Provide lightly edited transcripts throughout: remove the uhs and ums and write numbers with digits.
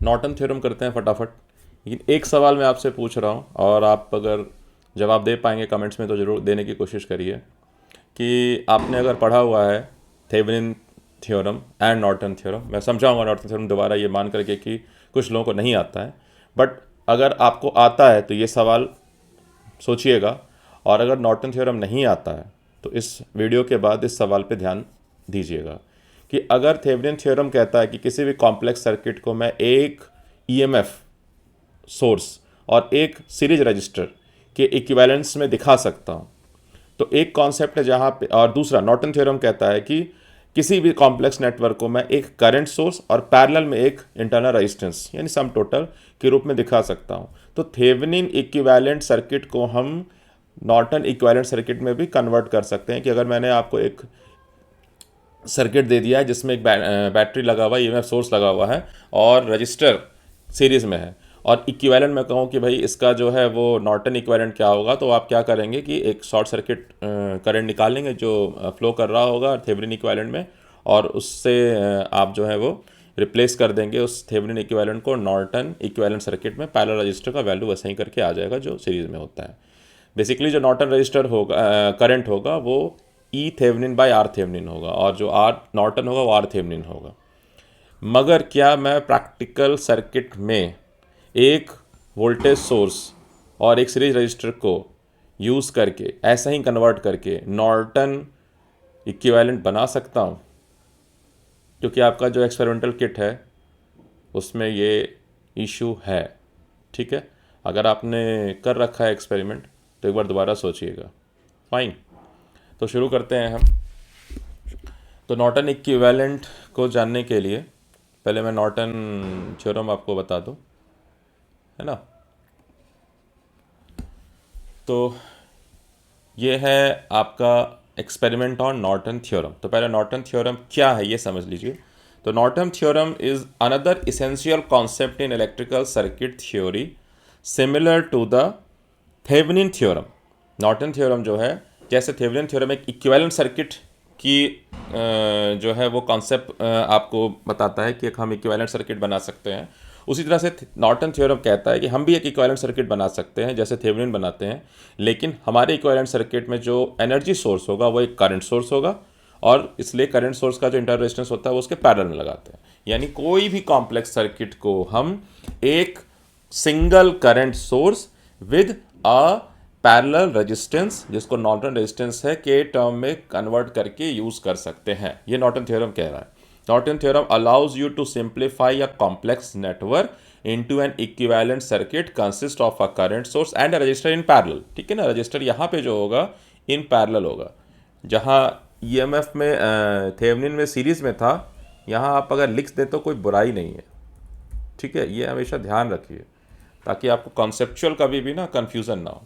Norton theorem करते हैं फटाफट। लेकिन एक सवाल मैं आपसे पूछ रहा हूँ और आप अगर जवाब दे पाएंगे कमेंट्स में तो ज़रूर देने की कोशिश करिए कि आपने अगर पढ़ा हुआ है Thevenin theorem and Norton theorem. मैं समझाऊंगा नॉर्टन थ्योरम दोबारा ये मान करके कि कुछ लोगों को नहीं आता है, बट अगर आपको आता है तो ये सवाल सोचिएगा, और अगर नॉर्टन थ्योरम नहीं आता है तो इस वीडियो के बाद इस सवाल पे ध्यान दीजिएगा कि अगर थेवेनिन थ्योरम कहता है कि किसी भी कॉम्प्लेक्स सर्किट को मैं एक ईएमएफ सोर्स और एक सीरीज रजिस्टर के इक्विवेलेंस में दिखा सकता हूँ, तो एक कॉन्सेप्ट है जहाँ पे, और दूसरा नॉर्टन थ्योरम कहता है कि किसी भी कॉम्प्लेक्स नेटवर्क को मैं एक करंट सोर्स और पैरेलल में एक इंटरनल रेजिस्टेंस यानी सम टोटल के रूप में दिखा सकता हूँ। तो थेवेनिन इक्विवेलेंट सर्किट को हम नॉर्टन इक्विवेलेंट सर्किट में भी कन्वर्ट कर सकते हैं कि अगर मैंने आपको एक सर्किट दे दिया है जिसमें एक बैटरी लगा हुआ है, ईएमएफ सोर्स लगा हुआ है और रजिस्टर सीरीज में है, और इक्विवेलेंट में कहूँ कि भाई इसका जो है वो नॉर्टन इक्विवेलेंट क्या होगा, तो आप क्या करेंगे कि एक शॉर्ट सर्किट करंट निकाल लेंगे जो फ्लो कर रहा होगा थेवेनिन इक्विवेलेंट में, और उससे आप जो है वो रिप्लेस कर देंगे उस थेवेनिन इक्विवेलेंट को नॉर्टन इक्विवेलेंट सर्किट में। पैरेलल रजिस्टर का वैल्यू वैसे ही करके आ जाएगा जो सीरीज में होता है। बेसिकली जो नॉर्टन रजिस्टर होगा, करंट होगा, वो ई थेवेनिन बाई आर थेवेनिन होगा, और जो आर नॉर्टन होगा वो आर थेवेनिन होगा। मगर क्या मैं प्रैक्टिकल सर्किट में एक वोल्टेज सोर्स और एक सीरीज रजिस्टर को यूज़ करके ऐसा ही कन्वर्ट करके नॉर्टन इक्विवेलेंट बना सकता हूँ? क्योंकि आपका जो एक्सपेरिमेंटल किट है उसमें ये इशू है। ठीक है, अगर आपने कर रखा है एक्सपेरिमेंट तो एक बार दोबारा सोचिएगा। फाइन, तो शुरू करते हैं हम। तो नॉर्टन इक्विवेलेंट को जानने के लिए पहले मैं नॉर्टन थ्योरम आपको बता दूं, है ना। तो ये है आपका एक्सपेरिमेंट ऑन नॉर्टन थ्योरम। तो पहले नॉर्टन थ्योरम क्या है ये समझ लीजिए। तो Norton theorem is another essential concept in electrical circuit theory similar to the Thevenin theorem. Norton theorem जो है, जैसे थेवेनिन थ्योरम एक इक्विवेलेंट सर्किट की जो है वो कॉन्सेप्ट आपको बताता है कि एक हम इक्विवेलेंट सर्किट बना सकते हैं, उसी तरह से नॉर्टन थ्योरम कहता है कि हम भी एक इक्विवेलेंट सर्किट बना सकते हैं जैसे थेवेनिन बनाते हैं, लेकिन हमारे इक्विवेलेंट सर्किट में जो एनर्जी सोर्स होगा वो एक करंट सोर्स होगा, और इसलिए करंट सोर्स का जो इंटर रेजिस्टेंस होता है वो उसके पैरेलल में लगाते हैं। यानी कोई भी कॉम्प्लेक्स सर्किट को हम एक single current source with a parallel resistance, जिसको नॉर्टन रेजिस्टेंस है, के टर्म में कन्वर्ट करके यूज कर सकते हैं। ये नॉर्टन थ्योरम कह रहा है। Norton theorem allows you to simplify a complex network into an equivalent circuit consist of a current source and a resistor in parallel. ठीक है ना, रजिस्टर यहाँ पे जो होगा इन पैरेलल होगा। जहाँ ईएमएफ में थेवेनिन में सीरीज में था, यहाँ आप अगर लिख दें तो कोई बुराई नहीं है। ठीक है, ये हमेशा ध्यान रखिए ताकि आपको कॉन्सेप्चुअल कभी भी ना कन्फ्यूजन ना हो।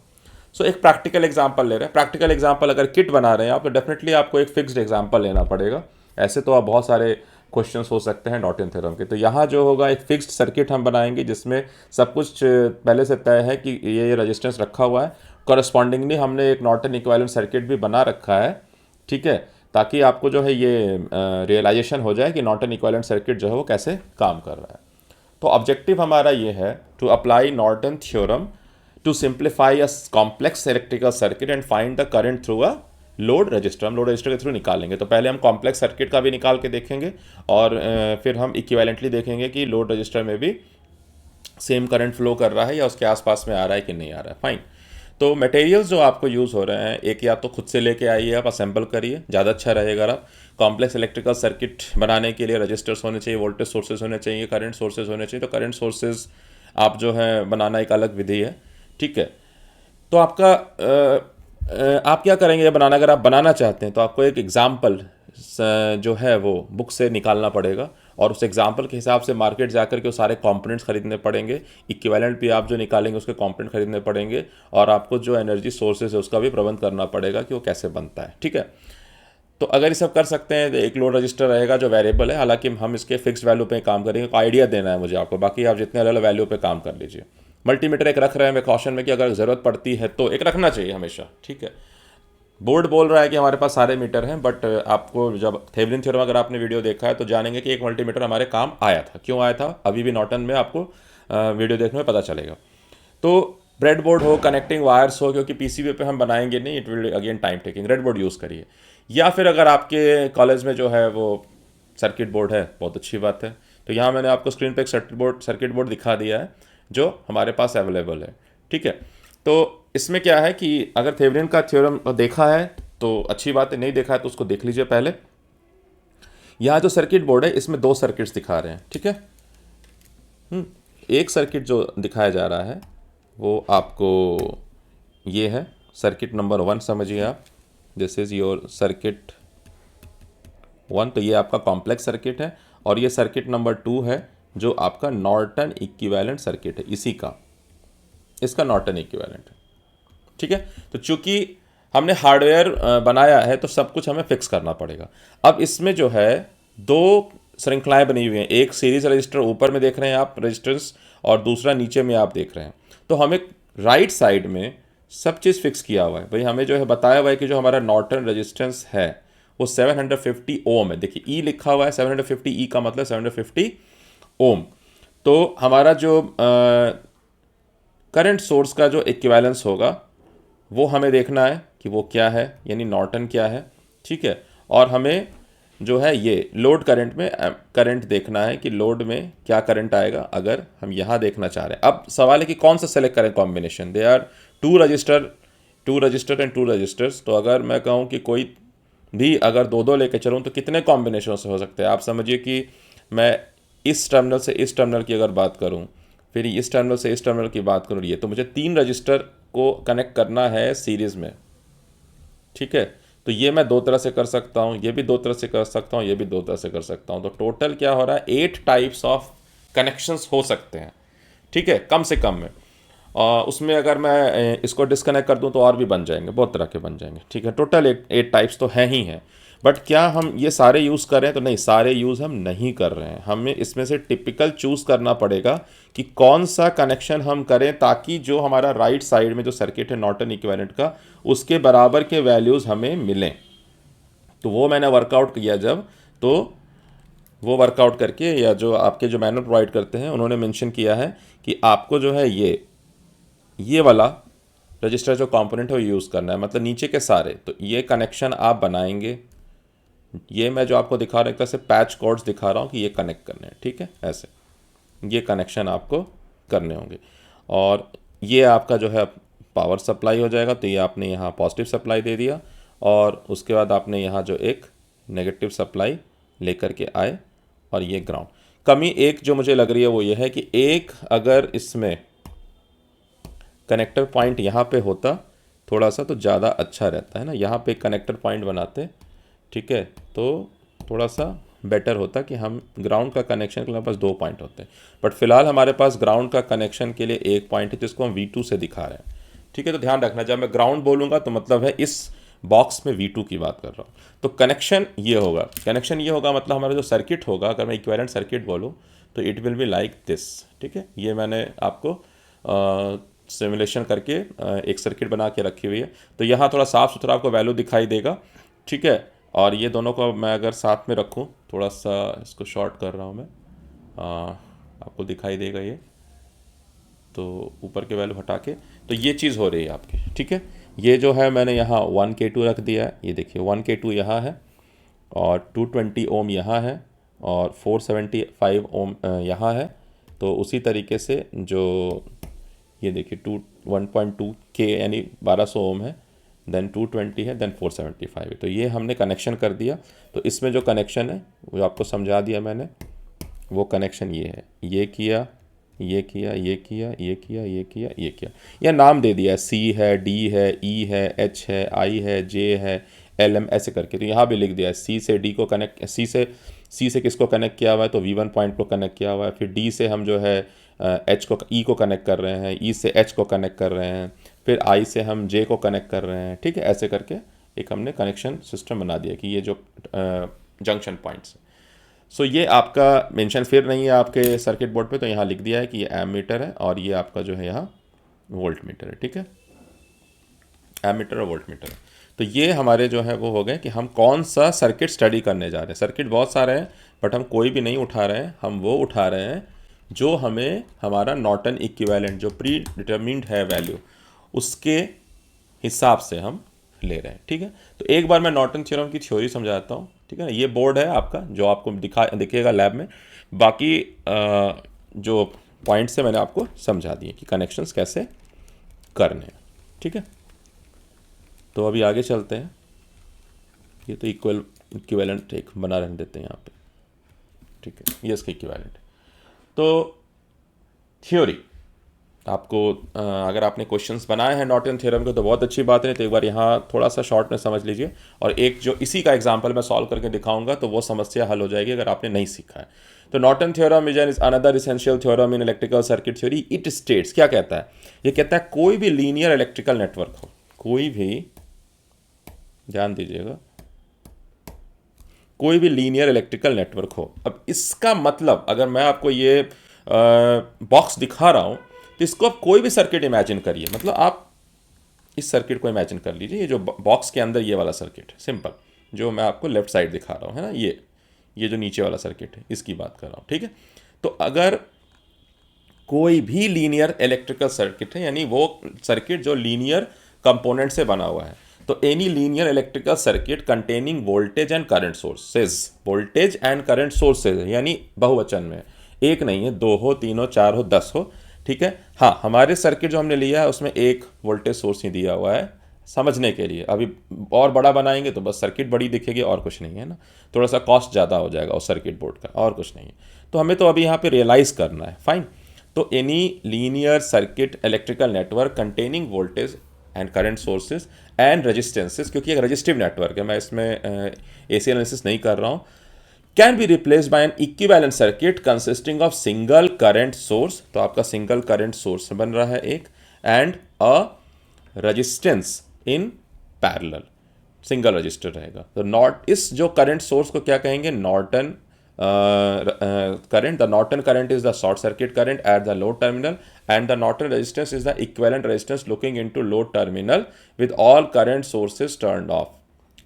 सो एक प्रैक्टिकल एग्जांपल ले रहे हैं। प्रैक्टिकल एग्जांपल अगर किट बना रहे हैं आप तो डेफिनेटली आपको एक फिक्स्ड एग्जांपल लेना पड़ेगा। ऐसे तो आप बहुत सारे क्वेश्चंस हो सकते हैं नॉर्टन थ्योरम के। तो यहाँ जो होगा एक फिक्स्ड सर्किट हम बनाएंगे जिसमें सब कुछ पहले से तय है कि ये रेजिस्टेंस रखा हुआ है। करस्पॉन्डिंगली हमने एक नॉर्टन इक्विवेलेंट सर्किट भी बना रखा है। ठीक है, ताकि आपको जो है ये रियलाइजेशन हो जाए कि नॉर्टन इक्विवेलेंट सर्किट जो है वो कैसे काम कर रहा है। तो ऑब्जेक्टिव हमारा ये है to apply Norton theorem to simplify a complex electrical circuit and find the current through a load resistor. हम लोड रजिस्टर के थ्रू निकालेंगे। तो पहले हम कॉम्प्लेक्स सर्किट का भी निकाल के देखेंगे और फिर हम इक्विवेलेंटली देखेंगे कि लोड रजिस्टर में भी सेम करंट फ्लो कर रहा है या उसके आसपास में आ रहा है कि नहीं आ रहा है। फाइन। तो मटेरियल्स जो आपको यूज़ हो रहे हैं, एक या तो खुद से लेके आइए, आप असेंबल करिए, ज़्यादा अच्छा रहेगा। आप कॉम्प्लेक्स इलेक्ट्रिकल सर्किट बनाने के लिए रजिस्टर्स होने चाहिए, वोल्टेज सोर्सेज होने चाहिए, करंट सोर्सेज होने चाहिए। तो करंट सोर्सेज आप जो है बनाना एक अलग विधि है। ठीक है, तो आपका आप क्या करेंगे ये बनाना, अगर आप बनाना चाहते हैं तो आपको एक एग्जाम्पल जो है वो बुक से निकालना पड़ेगा, और उस एग्जाम्पल के हिसाब से मार्केट जाकर के वो सारे कंपोनेंट्स खरीदने पड़ेंगे। इक्विवेलेंट भी आप जो निकालेंगे उसके कंपोनेंट खरीदने पड़ेंगे, और आपको जो एनर्जी सोर्सेज है उसका भी प्रबंध करना पड़ेगा कि वो कैसे बनता है। ठीक है, तो अगर ये सब कर सकते हैं तो एक लोड रजिस्टर रहेगा जो वेरिएबल है। हालांकि हम इसके फिक्स वैल्यू पे काम करेंगे, आइडिया देना है मुझे आपको, बाकी आप जितने अलग अलग वैल्यू पे काम कर लीजिए। मल्टीमीटर एक रख रहे हैं मैं कॉशन में कि अगर ज़रूरत पड़ती है तो एक रखना चाहिए हमेशा। ठीक है, बोर्ड बोल रहा है कि हमारे पास सारे मीटर हैं, बट आपको जब थेवेनिन थ्योरम अगर आपने वीडियो देखा है तो जानेंगे कि एक मल्टीमीटर हमारे काम आया था, क्यों आया था, अभी भी नॉर्टन में आपको वीडियो देखने में पता चलेगा। तो ब्रेड बोर्ड हो, कनेक्टिंग वायर्स हो, क्योंकि पीसीबी पे हम बनाएंगे नहीं, it will again time taking, bread board use करिए। या फिर अगर आपके कॉलेज में जो है वो सर्किट बोर्ड है, बहुत अच्छी बात है। तो यहाँ मैंने आपको स्क्रीन पे एक सर्किट बोर्ड दिखा दिया है जो हमारे पास अवेलेबल है, ठीक है। तो इसमें क्या है कि अगर थेवेनिन का थ्योरम देखा है तो अच्छी बात है, नहीं देखा है तो उसको देख लीजिए पहले। यहाँ जो सर्किट बोर्ड है इसमें दो सर्किट्स दिखा रहे हैं, ठीक है। एक सर्किट जो दिखाया जा रहा है वो आपको ये है सर्किट नंबर 1, समझिए आप, दिस इज़ योर सर्किट 1। तो ये आपका कॉम्प्लेक्स सर्किट है, और ये सर्किट नंबर 2 है जो आपका नॉर्टन इक्विवेलेंट सर्किट है, इसी का, इसका नॉर्टन इक्विवेलेंट है, ठीक है। तो चूंकि हमने हार्डवेयर बनाया है तो सब कुछ हमें फिक्स करना पड़ेगा। अब इसमें जो है दो श्रृंखलाएं बनी हुई हैं, एक सीरीज रजिस्टर ऊपर में देख रहे हैं आप रजिस्टर्स, और दूसरा नीचे में आप देख रहे हैं। तो हमें राइट साइड में सब चीज़ फिक्स किया हुआ है भाई, हमें जो है बताया हुआ है कि जो हमारा नॉर्टन रेजिस्टेंस है वो 750 ओम है। देखिए ई लिखा हुआ है 750, ई का मतलब 750 ओम। तो हमारा जो करंट सोर्स का जो इक्विवेलेंस होगा वो हमें देखना है कि वो क्या है, यानी नॉर्टन क्या है, ठीक है। और हमें जो है ये लोड करंट में करंट देखना है कि लोड में क्या करंट आएगा, अगर हम यहाँ देखना चाह रहे हैं। अब सवाल है कि कौन सा सेलेक्ट करें combination, they are two resistor and two resistors. तो अगर मैं कहूँ कि कोई भी अगर दो दो लेके चलूँ तो कितने कॉम्बिनेशन से हो सकते हैं। आप समझिए कि मैं इस टर्मिनल से इस टर्मिनल की अगर बात करूँ, फिर इस टर्मिनल से इस टर्मिनल की बात करूँ, ये तो मुझे 3 रजिस्टर को कनेक्ट करना है सीरीज़ में, ठीक है। तो ये मैं दो तरह से कर सकता हूँ, ये भी दो तरह से कर सकता हूँ, ये भी दो तरह से कर सकता हूँ। तो टोटल क्या हो रहा है, 8 टाइप्स ऑफ कनेक्शंस हो सकते हैं, ठीक है, कम से कम में। उसमें अगर मैं इसको डिस्कनेक्ट कर दूं तो और भी बन जाएंगे, बहुत तरह के बन जाएंगे, ठीक है। टोटल 8 टाइप्स तो हैं ही हैं। बट क्या हम ये सारे यूज़ कर रहे हैं, तो नहीं, सारे यूज़ हम नहीं कर रहे हैं। हमें इसमें से टिपिकल चूज़ करना पड़ेगा कि कौन सा कनेक्शन हम करें, ताकि जो हमारा राइट साइड में जो सर्किट है नॉर्टन इक्विवेलेंट का, उसके बराबर के वैल्यूज़ हमें मिलें। तो वो मैंने वर्कआउट किया जब, तो वो वर्कआउट करके, या जो आपके जो मैनुअल प्रोवाइड करते हैं उन्होंने मेंशन किया है कि आपको जो है ये वाला रजिस्टर जो कंपोनेंट है वो यूज़ करना है, मतलब नीचे के सारे। तो ये कनेक्शन आप बनाएंगे, ये मैं जो आपको दिखा रहा हूँ एक तरह से पैच कॉर्ड्स दिखा रहा हूँ कि ये कनेक्ट करने हैं, ठीक है। ऐसे ये कनेक्शन आपको करने होंगे। और ये आपका जो है पावर सप्लाई हो जाएगा। तो ये आपने यहाँ पॉजिटिव सप्लाई दे दिया, और उसके बाद आपने यहाँ जो एक नेगेटिव सप्लाई लेकर के आए, और ये ग्राउंड। कमी एक जो मुझे लग रही है वो ये है कि एक अगर इसमें कनेक्टर पॉइंट यहाँ पे होता थोड़ा सा तो ज़्यादा अच्छा रहता है ना, यहाँ पे कनेक्टर पॉइंट बनाते, ठीक है, तो थोड़ा सा बेटर होता कि हम ग्राउंड का कनेक्शन के लिए हमारे पास 2 पॉइंट होते हैं। बट फिलहाल हमारे पास ग्राउंड का कनेक्शन के लिए एक पॉइंट है जिसको हम V2 से दिखा रहे हैं, ठीक है। तो ध्यान रखना, जब मैं ग्राउंड बोलूँगा तो मतलब है इस बॉक्स में V2 की बात कर रहा हूँ। तो कनेक्शन ये होगा, मतलब हमारा जो सर्किट होगा, अगर मैं इक्विवेलेंट सर्किट बोलूँ तो it will be like this, ठीक है। ये मैंने आपको सिमुलेशन करके एक सर्किट बना के रखी हुई है। तो यहाँ थोड़ा साफ़ सुथरा आपको वैल्यू दिखाई देगा, ठीक है। और ये दोनों को मैं अगर साथ में रखूँ, थोड़ा सा इसको शॉर्ट कर रहा हूँ मैं, आपको दिखाई देगा ये। तो ऊपर के वैल्यू हटा के, तो ये चीज़ हो रही है आपकी, ठीक है। ये जो है मैंने यहाँ 1K2 रख दिया है, ये देखिए 1K2 यहाँ है, और 220 ओम यहाँ है, और 475 ओम यहाँ है। तो उसी तरीके से जो ये देखिए 1.2K यानी 1200 ओम है, देन 220 है, देन 475 है। तो ये हमने कनेक्शन कर दिया। तो इसमें जो कनेक्शन है वो आपको समझा दिया मैंने, वो कनेक्शन ये है, ये किया, ये किया, ये किया, ये किया, ये किया, ये किया, या नाम दे दिया है, C है, D है, E है, H है, I है, J है, LM, ऐसे करके। तो यहाँ भी लिख दिया है C से D को कनेक्ट, C से किसको कनेक्ट किया हुआ है, तो V1 पॉइंट को कनेक्ट किया हुआ है। फिर D से हम जो है H को E को कनेक्ट कर रहे हैं, E से H को कनेक्ट कर रहे हैं, फिर I से हम J को कनेक्ट कर रहे हैं, ठीक है। ऐसे करके एक हमने कनेक्शन सिस्टम बना दिया कि ये जो जंक्शन पॉइंट्स। सो ये आपका मेंशन फिर नहीं है आपके सर्किट बोर्ड पे, तो यहाँ लिख दिया है कि ये एम मीटर है, और ये आपका जो है यहाँ वोल्ट मीटर है, ठीक है। एम मीटर और वोल्ट मीटर है। तो ये हमारे जो है वो हो गए कि हम कौन सा सर्किट स्टडी करने जा रहे हैं। सर्किट बहुत सारे हैं बट हम कोई भी नहीं उठा रहे हैं, हम वो उठा रहे हैं जो हमें हमारा नॉर्टन इक्विवेलेंट जो प्री डिटर्मिन्ड है वैल्यू उसके हिसाब से हम ले रहे हैं। ठीक है, तो एक बार मैं नॉर्टन थ्योरम की थ्योरी समझाता हूँ। ठीक है ना, ये बोर्ड है आपका जो आपको दिखेगा लैब में। बाकी जो पॉइंट्स है मैंने आपको समझा दिए कि कनेक्शंस कैसे करने हैं। ठीक है, तो अभी आगे चलते हैं। ये तो इक्विवेलेंट एक बना रहने देते हैं यहाँ पे। ठीक है, ये इसका इक्विवेलेंट। तो थ्योरी आपको अगर आपने क्वेश्चंस बनाए हैं नॉर्टन थ्योरम के तो बहुत अच्छी बात है, तो एक बार यहाँ थोड़ा सा शॉर्ट में समझ लीजिए। और एक जो इसी का एग्जांपल मैं सॉल्व करके दिखाऊंगा तो वो समस्या हल हो जाएगी अगर आपने नहीं सीखा है। तो Norton theorem is another essential theorem in electrical circuit theory. It states, क्या कहता है, ये कहता है कोई भी लीनियर इलेक्ट्रिकल नेटवर्क हो, कोई भी, ध्यान दीजिएगा, कोई भी लीनियर इलेक्ट्रिकल नेटवर्क हो। अब इसका मतलब अगर मैं आपको ये बॉक्स दिखा रहा हूं तो इसको आप कोई भी सर्किट इमेजिन करिए। मतलब आप इस सर्किट को इमेजिन कर लीजिए, ये जो बॉक्स के अंदर ये वाला सर्किट है सिंपल, जो मैं आपको लेफ्ट साइड दिखा रहा हूँ, है ना, ये जो नीचे वाला सर्किट है इसकी बात कर रहा हूँ। ठीक है, तो अगर कोई भी लीनियर इलेक्ट्रिकल सर्किट है, यानी वो सर्किट जो लीनियर कंपोनेंट से बना हुआ है, तो any linear electrical circuit containing voltage and current sources, voltage and current sources यानी बहुवचन में, एक नहीं है, दो हो, तीन हो, चार हो, 10 हो। ठीक है, हाँ, हमारे सर्किट जो हमने लिया है उसमें एक वोल्टेज सोर्स ही दिया हुआ है समझने के लिए। अभी और बड़ा बनाएंगे तो बस सर्किट बड़ी दिखेगी और कुछ नहीं है ना, थोड़ा सा कॉस्ट ज़्यादा हो जाएगा उस सर्किट बोर्ड का, और कुछ नहीं है। तो हमें तो अभी यहाँ पे रियलाइज़ करना है। फाइन, तो any linear circuit electrical network containing voltage and current sources and resistances, क्योंकि एक रजिस्टिव नेटवर्क है, मैं इसमें एसी एनालिसिस नहीं कर रहा हूँ, can be replaced by N equivalent circuit consisting of single current source, तो आपका सिंगल करंट सोर्स बन रहा है एक, and a resistance in parallel, single register रहेगा। तो नॉट इस जो करंट सोर्स को क्या कहेंगे, Norton current. The Norton current is the short circuit current at the load terminal, and the Norton resistance is the equivalent resistance looking into load terminal with all current sources turned off.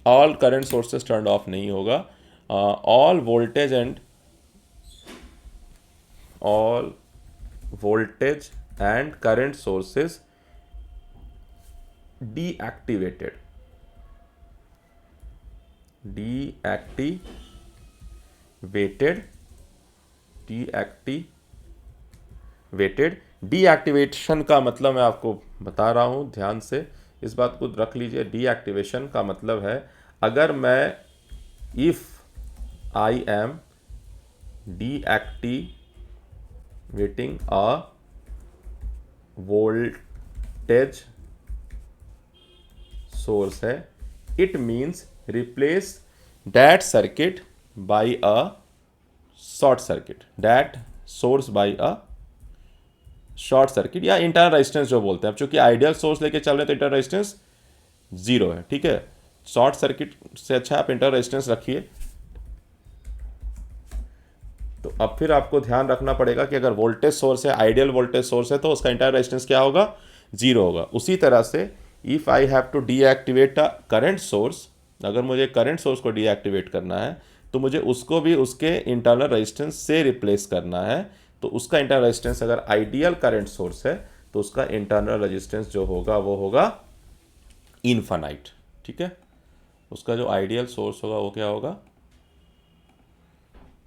All current sources turned off नहीं होगा, all voltage and current sources deactivated. Deactivation का मतलब मैं आपको बता रहा हूँ, ध्यान से इस बात को रख लीजिए। डीएक्टिवेशन का मतलब है अगर मैं if I am deactivating a voltage source है, it means replace that circuit by a short circuit, that source by a short circuit या इंटरनल रेजिस्टेंस जो बोलते हैं। अब चूंकि आइडियल सोर्स लेके चल रहे हैं तो इंटरनल रेजिस्टेंस 0 है। ठीक है, शॉर्ट सर्किट से अच्छा आप इंटरनल रेजिस्टेंस रखिए। तो अब फिर आपको ध्यान रखना पड़ेगा कि अगर वोल्टेज सोर्स है, आइडियल वोल्टेज सोर्स है, तो उसका इंटरनल रेजिस्टेंस क्या होगा, 0 होगा। उसी तरह से if I have to deactivate a current source, अगर मुझे करंट सोर्स को डीएक्टिवेट करना है तो मुझे उसको भी उसके इंटरनल रेजिस्टेंस से रिप्लेस करना है। तो उसका इंटरनल रेजिस्टेंस अगर आइडियल करंट सोर्स है तो उसका इंटरनल रेजिस्टेंस जो होगा वो होगा इनफाइनाइट। ठीक है, उसका जो आइडियल सोर्स होगा वो क्या होगा।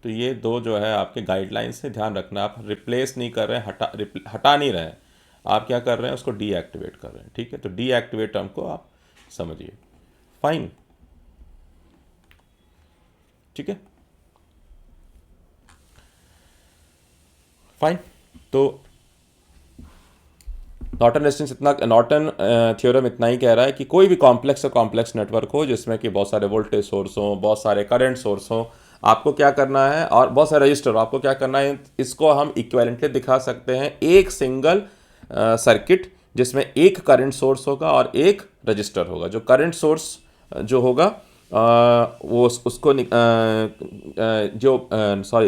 तो ये दो जो है आपके गाइडलाइंस से ध्यान रखना, आप रिप्लेस नहीं कर रहे हैं, हटा नहीं रहे हैं, आप क्या कर रहे हैं, उसको डीएक्टिवेट कर रहे हैं। ठीक है, तो डीएक्टिवेट टर्म को आप समझिए। फाइन, ठीक है, फाइन। तो नॉर्टन रेजिस्टेंस इतना, नॉर्टन थ्योरम इतना ही कह रहा है कि कोई भी कॉम्प्लेक्स नेटवर्क हो जिसमें कि बहुत सारे वोल्टेज सोर्स हो, बहुत सारे करंट सोर्स हो, आपको क्या करना है, और बहुत सारे रजिस्टर हो, आपको क्या करना है, इसको हम इक्विवेलेंटली दिखा सकते हैं एक सिंगल सर्किट जिसमें एक करंट सोर्स होगा और एक रजिस्टर होगा। जो करंट सोर्स जो होगा वो उसको जो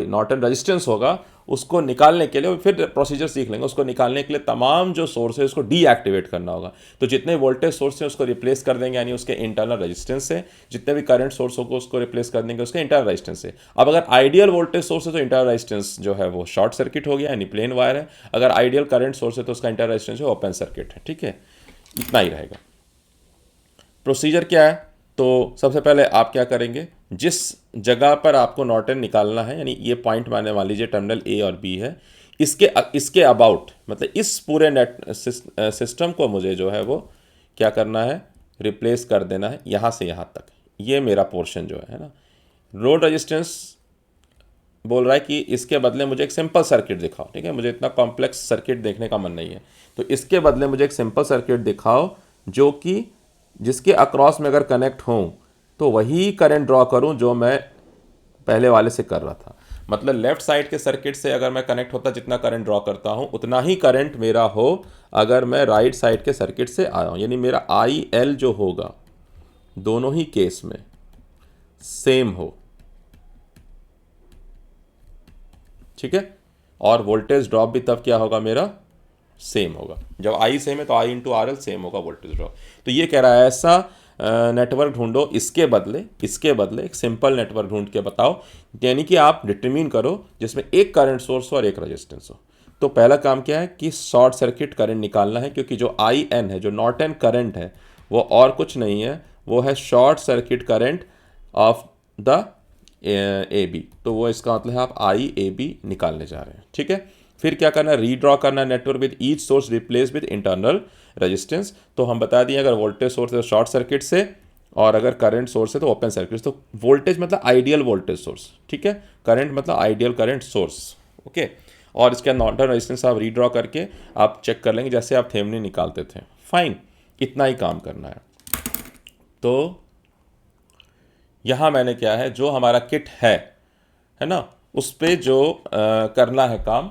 नॉर्टन रेजिस्टेंस होगा उसको निकालने के लिए फिर प्रोसीजर सीख लेंगे। उसको निकालने के लिए तमाम जो सोर्स है उसको डीएक्टिवेट करना होगा। तो जितने वोल्टेज सोर्स है उसको रिप्लेस कर देंगे, यानी उसके इंटरनल रेजिस्टेंस से। जितने भी करंट सोर्स होगा उसको रिप्लेस कर देंगे उसके इंटरनल रेजिस्टेंस से। अब अगर आइडियल वोल्टेज सोर्स है तो इंटरनल रेजिस्टेंस जो है वो शॉर्ट सर्किट हो गया, यानी प्लेन वायर है। अगर आइडियल करंट सोर्स है तो उसका इंटरनल रेजिस्टेंस ओपन सर्किट है। ठीक है, इतना ही रहेगा। प्रोसीजर क्या है? तो सबसे पहले आप क्या करेंगे, जिस जगह पर आपको नॉर्टन निकालना है, यानी ये पॉइंट मान लीजिए टर्मिनल ए और बी है, इसके अबाउट, मतलब इस पूरे नेट सिस्टम को मुझे जो है वो क्या करना है, रिप्लेस कर देना है यहाँ से यहाँ तक। ये मेरा पोर्शन जो है ना। लोड रेजिस्टेंस बोल रहा है कि इसके बदले मुझे एक सिंपल सर्किट दिखाओ। ठीक है, मुझे इतना कॉम्प्लेक्स सर्किट देखने का मन नहीं है, तो इसके बदले मुझे एक सिंपल सर्किट दिखाओ जो कि जिसके अक्रॉस में अगर कनेक्ट हों तो वही करंट ड्रॉ करूं जो मैं पहले वाले से कर रहा था। मतलब लेफ्ट साइड के सर्किट से अगर मैं कनेक्ट होता जितना करंट ड्रॉ करता हूं उतना ही करंट मेरा हो अगर मैं राइट साइड के सर्किट से आया हूं, यानी मेरा आई एल जो होगा दोनों ही केस में सेम हो। ठीक है, और वोल्टेज ड्रॉप भी तब क्या होगा, मेरा सेम होगा। जब आई सेम है तो आई इंटू आर एल सेम होगा वोल्टेज ड्रॉप। तो ये कह रहा है ऐसा नेटवर्क ढूंढो, इसके बदले एक सिंपल नेटवर्क ढूंढ के बताओ, यानी कि आप डिटरमिन करो जिसमें एक करंट सोर्स हो और एक रेजिस्टेंस हो। तो पहला काम क्या है कि शॉर्ट सर्किट करंट निकालना है, क्योंकि जो आई एन है, जो नॉर्टन करंट है, वो और कुछ नहीं है, वो है short circuit current of the A B. तो वो इसका मतलब है आप आई ए बी निकालने जा रहे हैं। ठीक है, फिर क्या करना है, रीड्रॉ करना है network with each source replace with internal resistance. तो हम बता दिए अगर वोल्टेज सोर्स है तो शॉर्ट सर्किट से, और अगर करंट सोर्स है तो ओपन सर्किट। तो वोल्टेज मतलब आइडियल वोल्टेज सोर्स, ठीक है, करंट मतलब आइडियल करंट सोर्स। ओके, और इसके नॉर्टन रेजिस्टेंस आप रीड्रॉ करके आप चेक कर लेंगे जैसे आप थेवेनिन निकालते थे। फाइन, इतना ही काम करना है। तो यहाँ मैंने क्या है, जो हमारा किट है ना, उस पर जो करना है काम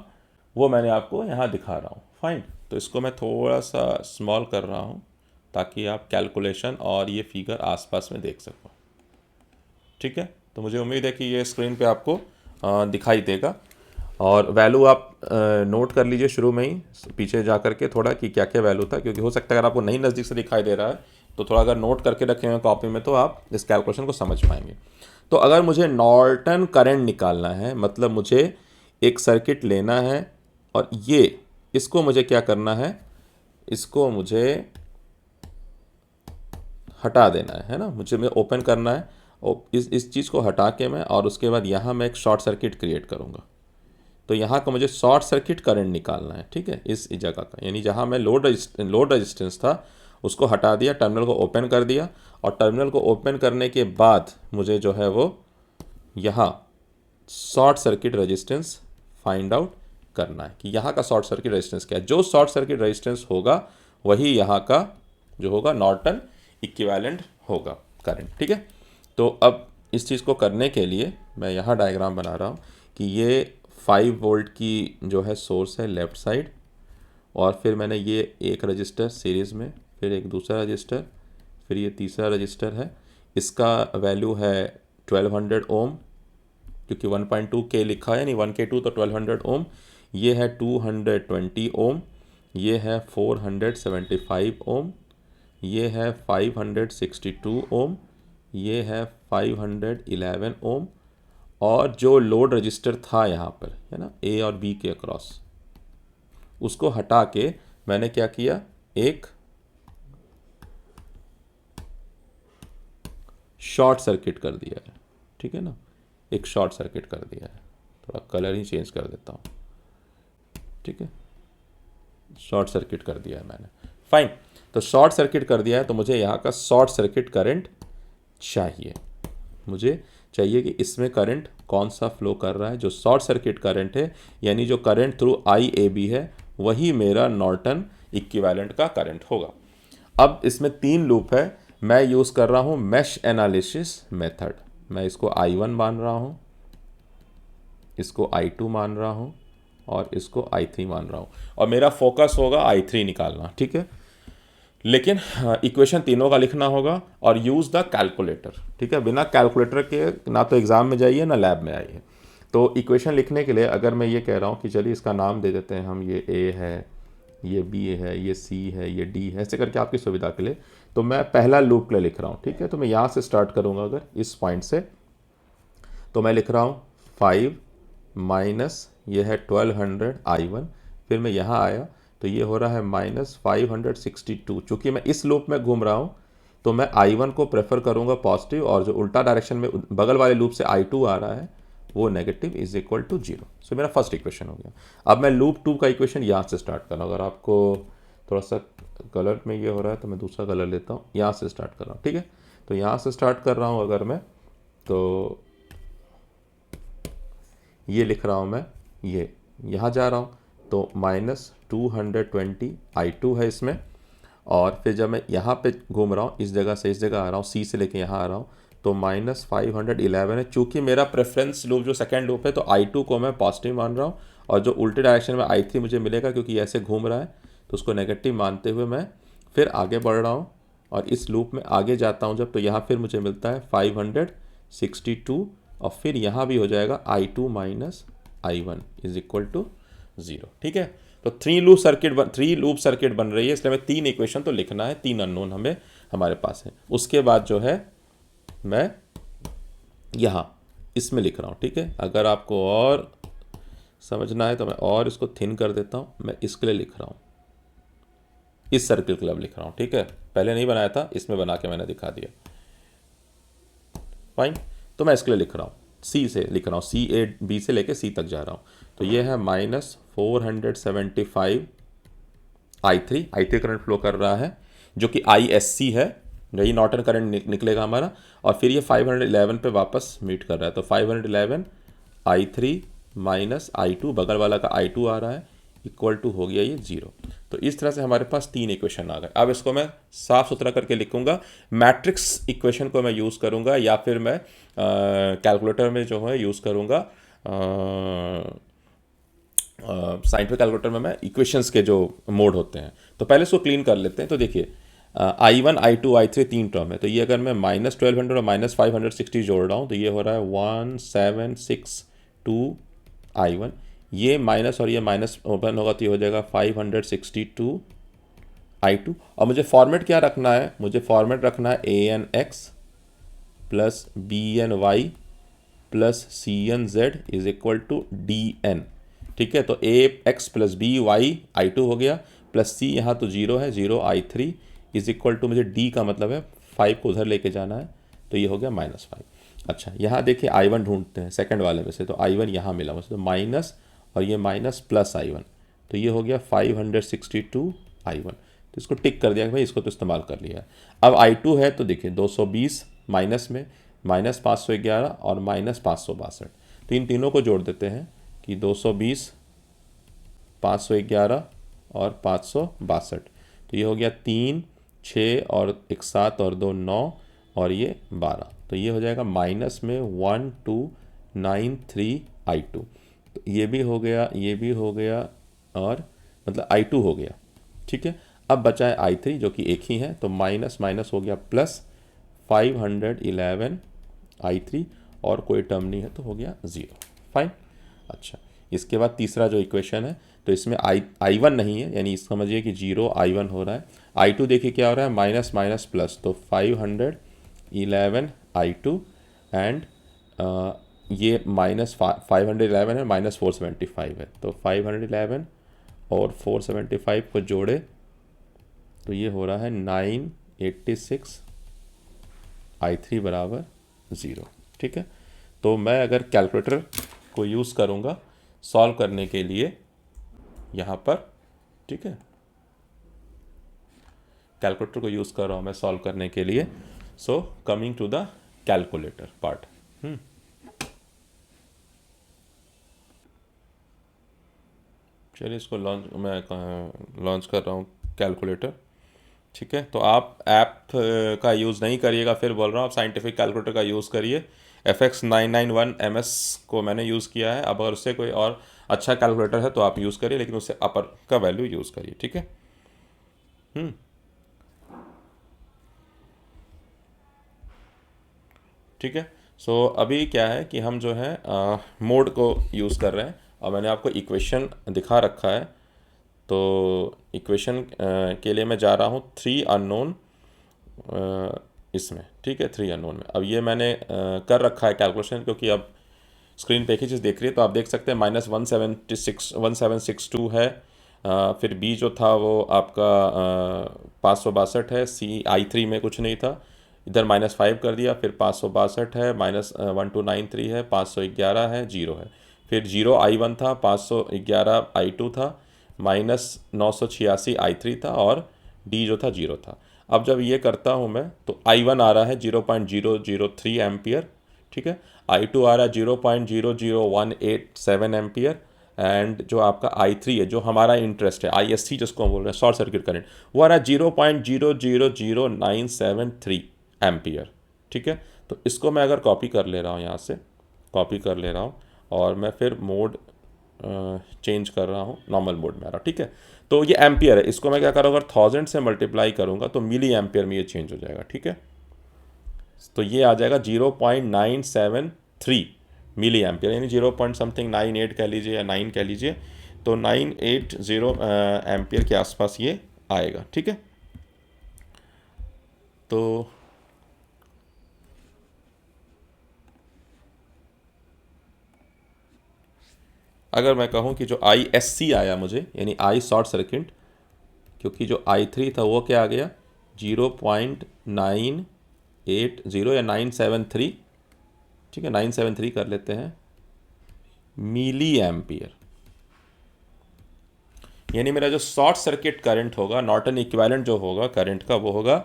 वो मैंने आपको यहाँ दिखा रहा हूँ। फाइन, तो इसको मैं थोड़ा सा स्मॉल कर रहा हूँ ताकि आप कैलकुलेशन और ये फिगर आसपास में देख सको। ठीक है, तो मुझे उम्मीद है कि ये स्क्रीन पे आपको दिखाई देगा, और वैल्यू आप नोट कर लीजिए शुरू में ही, पीछे जा कर के थोड़ा कि क्या क्या वैल्यू था, क्योंकि हो सकता है अगर आपको नहीं नज़दीक से दिखाई दे रहा है तो थोड़ा अगर नोट करके रखे हुए कॉपी में तो आप इस कैलकुलेशन को समझ पाएंगे। तो अगर मुझे नॉर्टन करंट निकालना है, मतलब मुझे एक सर्किट लेना है और ये इसको मुझे क्या करना है, इसको मुझे हटा देना है ना, मुझे मैं ओपन करना है और इस चीज़ को हटा के मैं, और उसके बाद यहाँ मैं एक शॉर्ट सर्किट क्रिएट करूँगा। तो यहाँ का मुझे शॉर्ट सर्किट करंट निकालना है। ठीक है, इस जगह का, यानी जहाँ मैं लोड रेजिस्टेंस था उसको हटा दिया, टर्मिनल को ओपन कर दिया, और टर्मिनल को ओपन करने के बाद मुझे जो है वो यहाँ short circuit resistance find out करना है कि यहाँ का शॉर्ट सर्किट रेजिस्टेंस क्या है। जो शॉर्ट सर्किट रेजिस्टेंस होगा वही यहाँ का जो होगा नॉर्टन इक्विवेलेंट होगा करंट। ठीक है, तो अब इस चीज़ को करने के लिए मैं यहाँ डायग्राम बना रहा हूँ कि ये 5 वोल्ट की जो है सोर्स है लेफ़्ट साइड, और फिर मैंने ये एक रजिस्टर सीरीज़ में, फिर एक दूसरा रजिस्टर, फिर ये तीसरा रजिस्टर है, इसका वैल्यू है 1200 ओम, क्योंकि 1.2 के लिखा है, यानी 1K2 तो 1200 ओम। ये है 220 ओम, ये है 475 ओम, ये है 562 ओम, ये है 511 ओम, और जो लोड रजिस्टर था यहाँ पर है ना ए और बी के अक्रॉस, उसको हटा के मैंने क्या किया, एक शॉर्ट सर्किट कर दिया है। ठीक है ना, एक शॉर्ट सर्किट कर दिया है, थोड़ा कलर ही चेंज कर देता हूँ। ठीक है, शॉर्ट सर्किट कर दिया है मैंने। फाइन, तो शॉर्ट सर्किट कर दिया है तो मुझे यहाँ का शॉर्ट सर्किट करंट चाहिए। मुझे चाहिए कि इसमें करंट कौन सा फ्लो कर रहा है, जो शॉर्ट सर्किट करंट है, यानी जो current through I A B है, वही मेरा नॉर्टन इक्विवेलेंट का करंट होगा। अब इसमें 3 लूप है, मैं यूज़ कर रहा हूँ मैश एनालिसिस मेथड। मैं इसको I1 मान रहा हूँ, इसको I2 मान रहा हूँ, और इसको I3 मान रहा हूँ, और मेरा फोकस होगा I3 निकालना। ठीक है, लेकिन इक्वेशन तीनों का लिखना होगा और यूज़ द कैलकुलेटर। ठीक है, बिना कैलकुलेटर के ना तो एग्ज़ाम में जाइए ना लैब में आइए। तो इक्वेशन लिखने के लिए अगर मैं ये कह रहा हूँ कि चलिए इसका नाम दे देते हैं हम, ये ए है, ये बी है, ये सी है, ये डी है, ऐसे करके आपकी सुविधा के लिए। तो मैं पहला लूप के लिए लिख रहा हूँ, ठीक है। तो मैं यहाँ से स्टार्ट करूँगा अगर इस पॉइंट से, तो मैं लिख रहा हूँ 5 माइनस ये है 1200 I1, फिर मैं यहाँ आया तो ये हो रहा है -562। चूँकि मैं इस लूप में घूम रहा हूँ तो मैं I1 को प्रेफर करूँगा पॉजिटिव, और जो उल्टा डायरेक्शन में बगल वाले लूप से I2 आ रहा है वो नेगेटिव इज इक्वल टू 0। सो मेरा फर्स्ट इक्वेशन हो गया। अब मैं लूप 2 का इक्वेशन यहाँ से स्टार्ट कर रहा हूँ। अगर आपको थोड़ा सा कलर में ये हो रहा है तो मैं दूसरा कलर लेता हूँ, यहाँ से स्टार्ट कर रहा हूँ, ठीक है। तो यहाँ से स्टार्ट कर रहा हूँ अगर मैं, तो ये लिख रहा हूँ मैं, ये यहाँ जा रहा हूँ तो -220 I2 है इसमें, और फिर जब मैं यहाँ पे घूम रहा हूँ इस जगह से इस जगह आ रहा हूँ, सी से लेके यहाँ आ रहा हूँ तो -511 है। चूँकि मेरा प्रेफरेंस लूप जो सेकेंड लूप है तो I2 को मैं पॉजिटिव मान रहा हूँ, और जो उल्टे डायरेक्शन में I3 मुझे मिलेगा क्योंकि ऐसे घूम रहा है तो उसको नेगेटिव मानते हुए मैं फिर आगे बढ़ रहा हूँ, और इस लूप में आगे जाता हूँ जब, तो यहाँ फिर मुझे मिलता है 562, और फिर यहाँ भी हो जाएगा I2 minus I1 is equal to 0, ठीक है। तो थ्री लूप सर्किट बन रही है, इसलिए हमें 3 इक्वेशन तो लिखना है, 3 अननोन हमें हमारे पास है। उसके बाद जो है मैं यहाँ इसमें लिख रहा हूँ, ठीक है। अगर आपको और समझना है तो मैं और इसको थिन कर देता हूँ। मैं इसके लिए लिख रहा हूँ, इस सर्किल के लिए लिख रहा हूँ, ठीक है। पहले नहीं बनाया था, इसमें बना के मैंने दिखा दिया, फाइन। तो मैं इसके लिए लिख रहा हूँ, सी से लिख रहा हूँ, सी ए बी से लेके सी तक जा रहा हूँ। तो ये है -475 I3 करंट फ्लो कर रहा है, जो कि ISC है, यही नॉर्टन करंट निकलेगा हमारा। और फिर ये 511 पे वापस मीट कर रहा है, तो 511 I3 माइनस I2, बगल वाला का I2 आ रहा है, इक्वल टू हो गया ये 0। तो इस तरह से हमारे पास 3 इक्वेशन आ गए। अब इसको मैं साफ सुथरा करके लिखूंगा, मैट्रिक्स इक्वेशन को मैं यूज़ करूंगा, या फिर मैं कैलकुलेटर में जो है यूज़ करूंगा, साइंटिफिक कैलकुलेटर में मैं इक्वेशंस के जो मोड होते हैं। तो पहले इसको क्लीन कर लेते हैं। तो देखिए I1 I2 I3 3 टर्म है, तो ये अगर मैं -1200 और -560 जोड़ रहा हूँ तो ये हो रहा है 1762 I1, ये माइनस और ये माइनस ओपन होगा तो ये हो जाएगा 562 I2। और मुझे फॉर्मेट क्या रखना है, मुझे फॉर्मेट रखना है ANX plus BNY plus CNZ is equal to DN, ठीक है। तो AX प्लस BY I2 हो गया, प्लस C यहाँ तो 0 है, 0 I3 इज इक्वल टू, मुझे D का मतलब है 5 को उधर लेके जाना है, तो ये हो गया -5। अच्छा, यहाँ देखिए I1 ढूंढते हैं सेकंड वाले में से, तो I1 यहाँ मिला मुझे, तो माइनस और ये माइनस प्लस I1, तो ये हो गया 562 I1। तो इसको टिक कर दिया कि भाई इसको तो इस्तेमाल कर लिया। अब I2 है तो देखिए 220 माइनस में -511 और -562, तो इन तीनों को जोड़ देते हैं कि 220 511 और 562, तो ये हो गया 3 6 और 1 7 और 2 9 और ये 12, तो ये हो जाएगा माइनस में 1293 I2। तो ये भी हो गया, ये भी हो गया, और मतलब I2 हो गया, ठीक है। अब बचा है I3 जो कि एक ही है, तो माइनस माइनस हो गया प्लस 511 I3, और कोई टर्म नहीं है तो हो गया 0, फाइन। अच्छा, इसके बाद तीसरा जो इक्वेशन है, तो इसमें I1 नहीं है, यानी समझिए कि 0 I1 हो रहा है। I2 देखिए क्या हो रहा है, माइनस माइनस प्लस, तो 511 I2 एंड ये -511 है, -475 है, तो 511 और 475 को जोड़े तो ये हो रहा है 986 I3 बराबर 0, ठीक है। तो मैं अगर कैलकुलेटर को यूज़ करूँगा सॉल्व करने के लिए यहाँ पर, ठीक है, कैलकुलेटर को यूज़ कर रहा हूँ मैं सॉल्व करने के लिए। So coming to the calculator part, चलिए इसको लॉन्च कर रहा हूँ कैलकुलेटर, ठीक है। तो आप ऐप का यूज़ नहीं करिएगा, फिर बोल रहा हूँ आप साइंटिफिक कैलकुलेटर का यूज़ करिए। FX991 MS को मैंने यूज़ किया है। अब अगर उससे कोई और अच्छा कैलकुलेटर है तो आप यूज़ करिए, लेकिन उससे अपर का वैल्यू यूज़ करिए, ठीक है। ठीक है, अभी क्या है कि हम जो है मोड को यूज़ कर रहे हैं, और मैंने आपको इक्वेशन दिखा रखा है। तो इक्वेशन के लिए मैं जा रहा हूँ 3 अननोन इसमें, ठीक है, 3 अननोन में। अब ये मैंने कर रखा है कैलकुलेशन, क्योंकि अब स्क्रीन पे एक ही चीज़ देख रही है, तो आप देख सकते हैं -176 है। फिर बी जो था वो आपका 562 है। सी I3 में कुछ नहीं था, इधर -5 कर दिया। फिर 562 है, -1293 है, 511 है, 0 है। फिर 0 I1 था, 511 I2 था, -986 I3 था, और डी जो था 0 था। अब जब ये करता हूँ मैं, तो I1 आ रहा है 0.003 एम्पियर, ठीक है। I2 आ रहा है 0.00187 एम्पियर, एंड जो आपका I3 है, जो हमारा इंटरेस्ट है, ISC जिसको हम बोल रहे हैं, शॉर्ट सर्किट करंट, वो आ रहा है 0.000973 एम्पियर, ठीक है। तो इसको मैं अगर कॉपी कर ले रहा हूँ, यहाँ से कॉपी कर ले रहा हूँ, और मैं फिर मोड चेंज कर रहा हूँ, नॉर्मल मोड में आ रहा, ठीक है। तो ये एम्पियर है, इसको मैं क्या करूँगा, अगर 1000 से मल्टीप्लाई करूँगा तो मिली एम्पियर में ये चेंज हो जाएगा, ठीक है। तो ये आ जाएगा 0.973 मिली एम्पियर, यानी 0. समथिंग 98 कह लीजिए या 9 कह लीजिए, तो 980 एम्पियर के आसपास ये आएगा, ठीक है। तो अगर मैं कहूँ कि जो ISC आया मुझे, यानी आई शॉर्ट सर्किट, क्योंकि जो I3 था वो क्या आ गया, 0.980 या 973, ठीक है, 973 कर लेते हैं, मिली एम्पियर। यानी मेरा जो शॉर्ट सर्किट करंट होगा, नॉर्टन इक्विवेलेंट जो होगा करंट का, वो होगा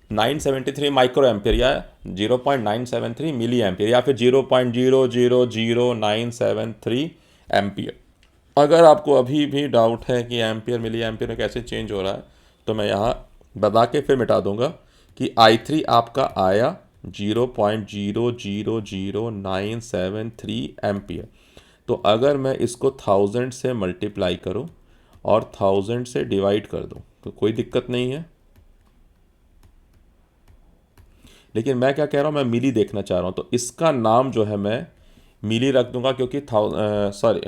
973 माइक्रो एम्पियर, या 0.973 मिली एम्पियर, या फिर 0.0000973 एम्पियर। अगर आपको अभी भी डाउट है कि एम्पियर मिली एम्पियर में कैसे चेंज हो रहा है, तो मैं यहाँ बता के फिर मिटा दूंगा कि I3 आपका आया 0.0000973 एम्पियर। तो अगर मैं इसको 1000 से मल्टीप्लाई करूँ और 1000 से डिवाइड कर दूँ तो कोई दिक्कत नहीं है। लेकिन मैं क्या कह रहा हूँ, मैं मिली देखना चाह रहा हूँ, तो इसका नाम जो है मैं मिली रख दूंगा, क्योंकि सॉरी,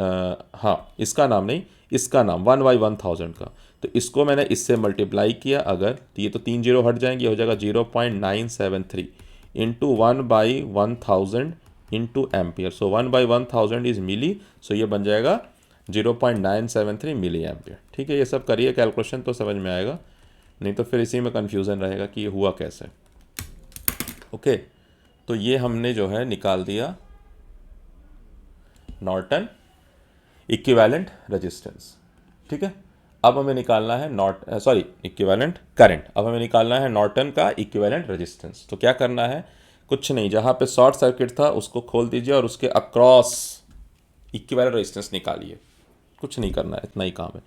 हाँ, इसका नाम नहीं, इसका नाम 1/1000 का। तो इसको मैंने इससे मल्टीप्लाई किया अगर, तो ये तो 3 जीरो हट जाएंगे, हो जाएगा 0.973 into 1/1000 into ampere. So 1/1000 is milli, so ये बन जाएगा 0.973 मिली एम्पियर, ठीक है। ये सब करिए कैलकुलेशन तो समझ में आएगा, नहीं तो फिर इसी में कन्फ्यूज़न रहेगा कि ये हुआ कैसे। ओके, तो ये हमने जो है निकाल दिया नॉर्टन इक्विवेलेंट रेजिस्टेंस, ठीक है। अब हमें निकालना है इक्विवेलेंट करंट। अब हमें निकालना है नॉर्टन का इक्विवेलेंट रेजिस्टेंस। तो क्या करना है, कुछ नहीं, जहाँ पे शॉर्ट सर्किट था उसको खोल दीजिए और उसके अक्रॉस इक्विवेलेंट रेजिस्टेंस निकालिए। कुछ नहीं करना है, इतना ही काम है।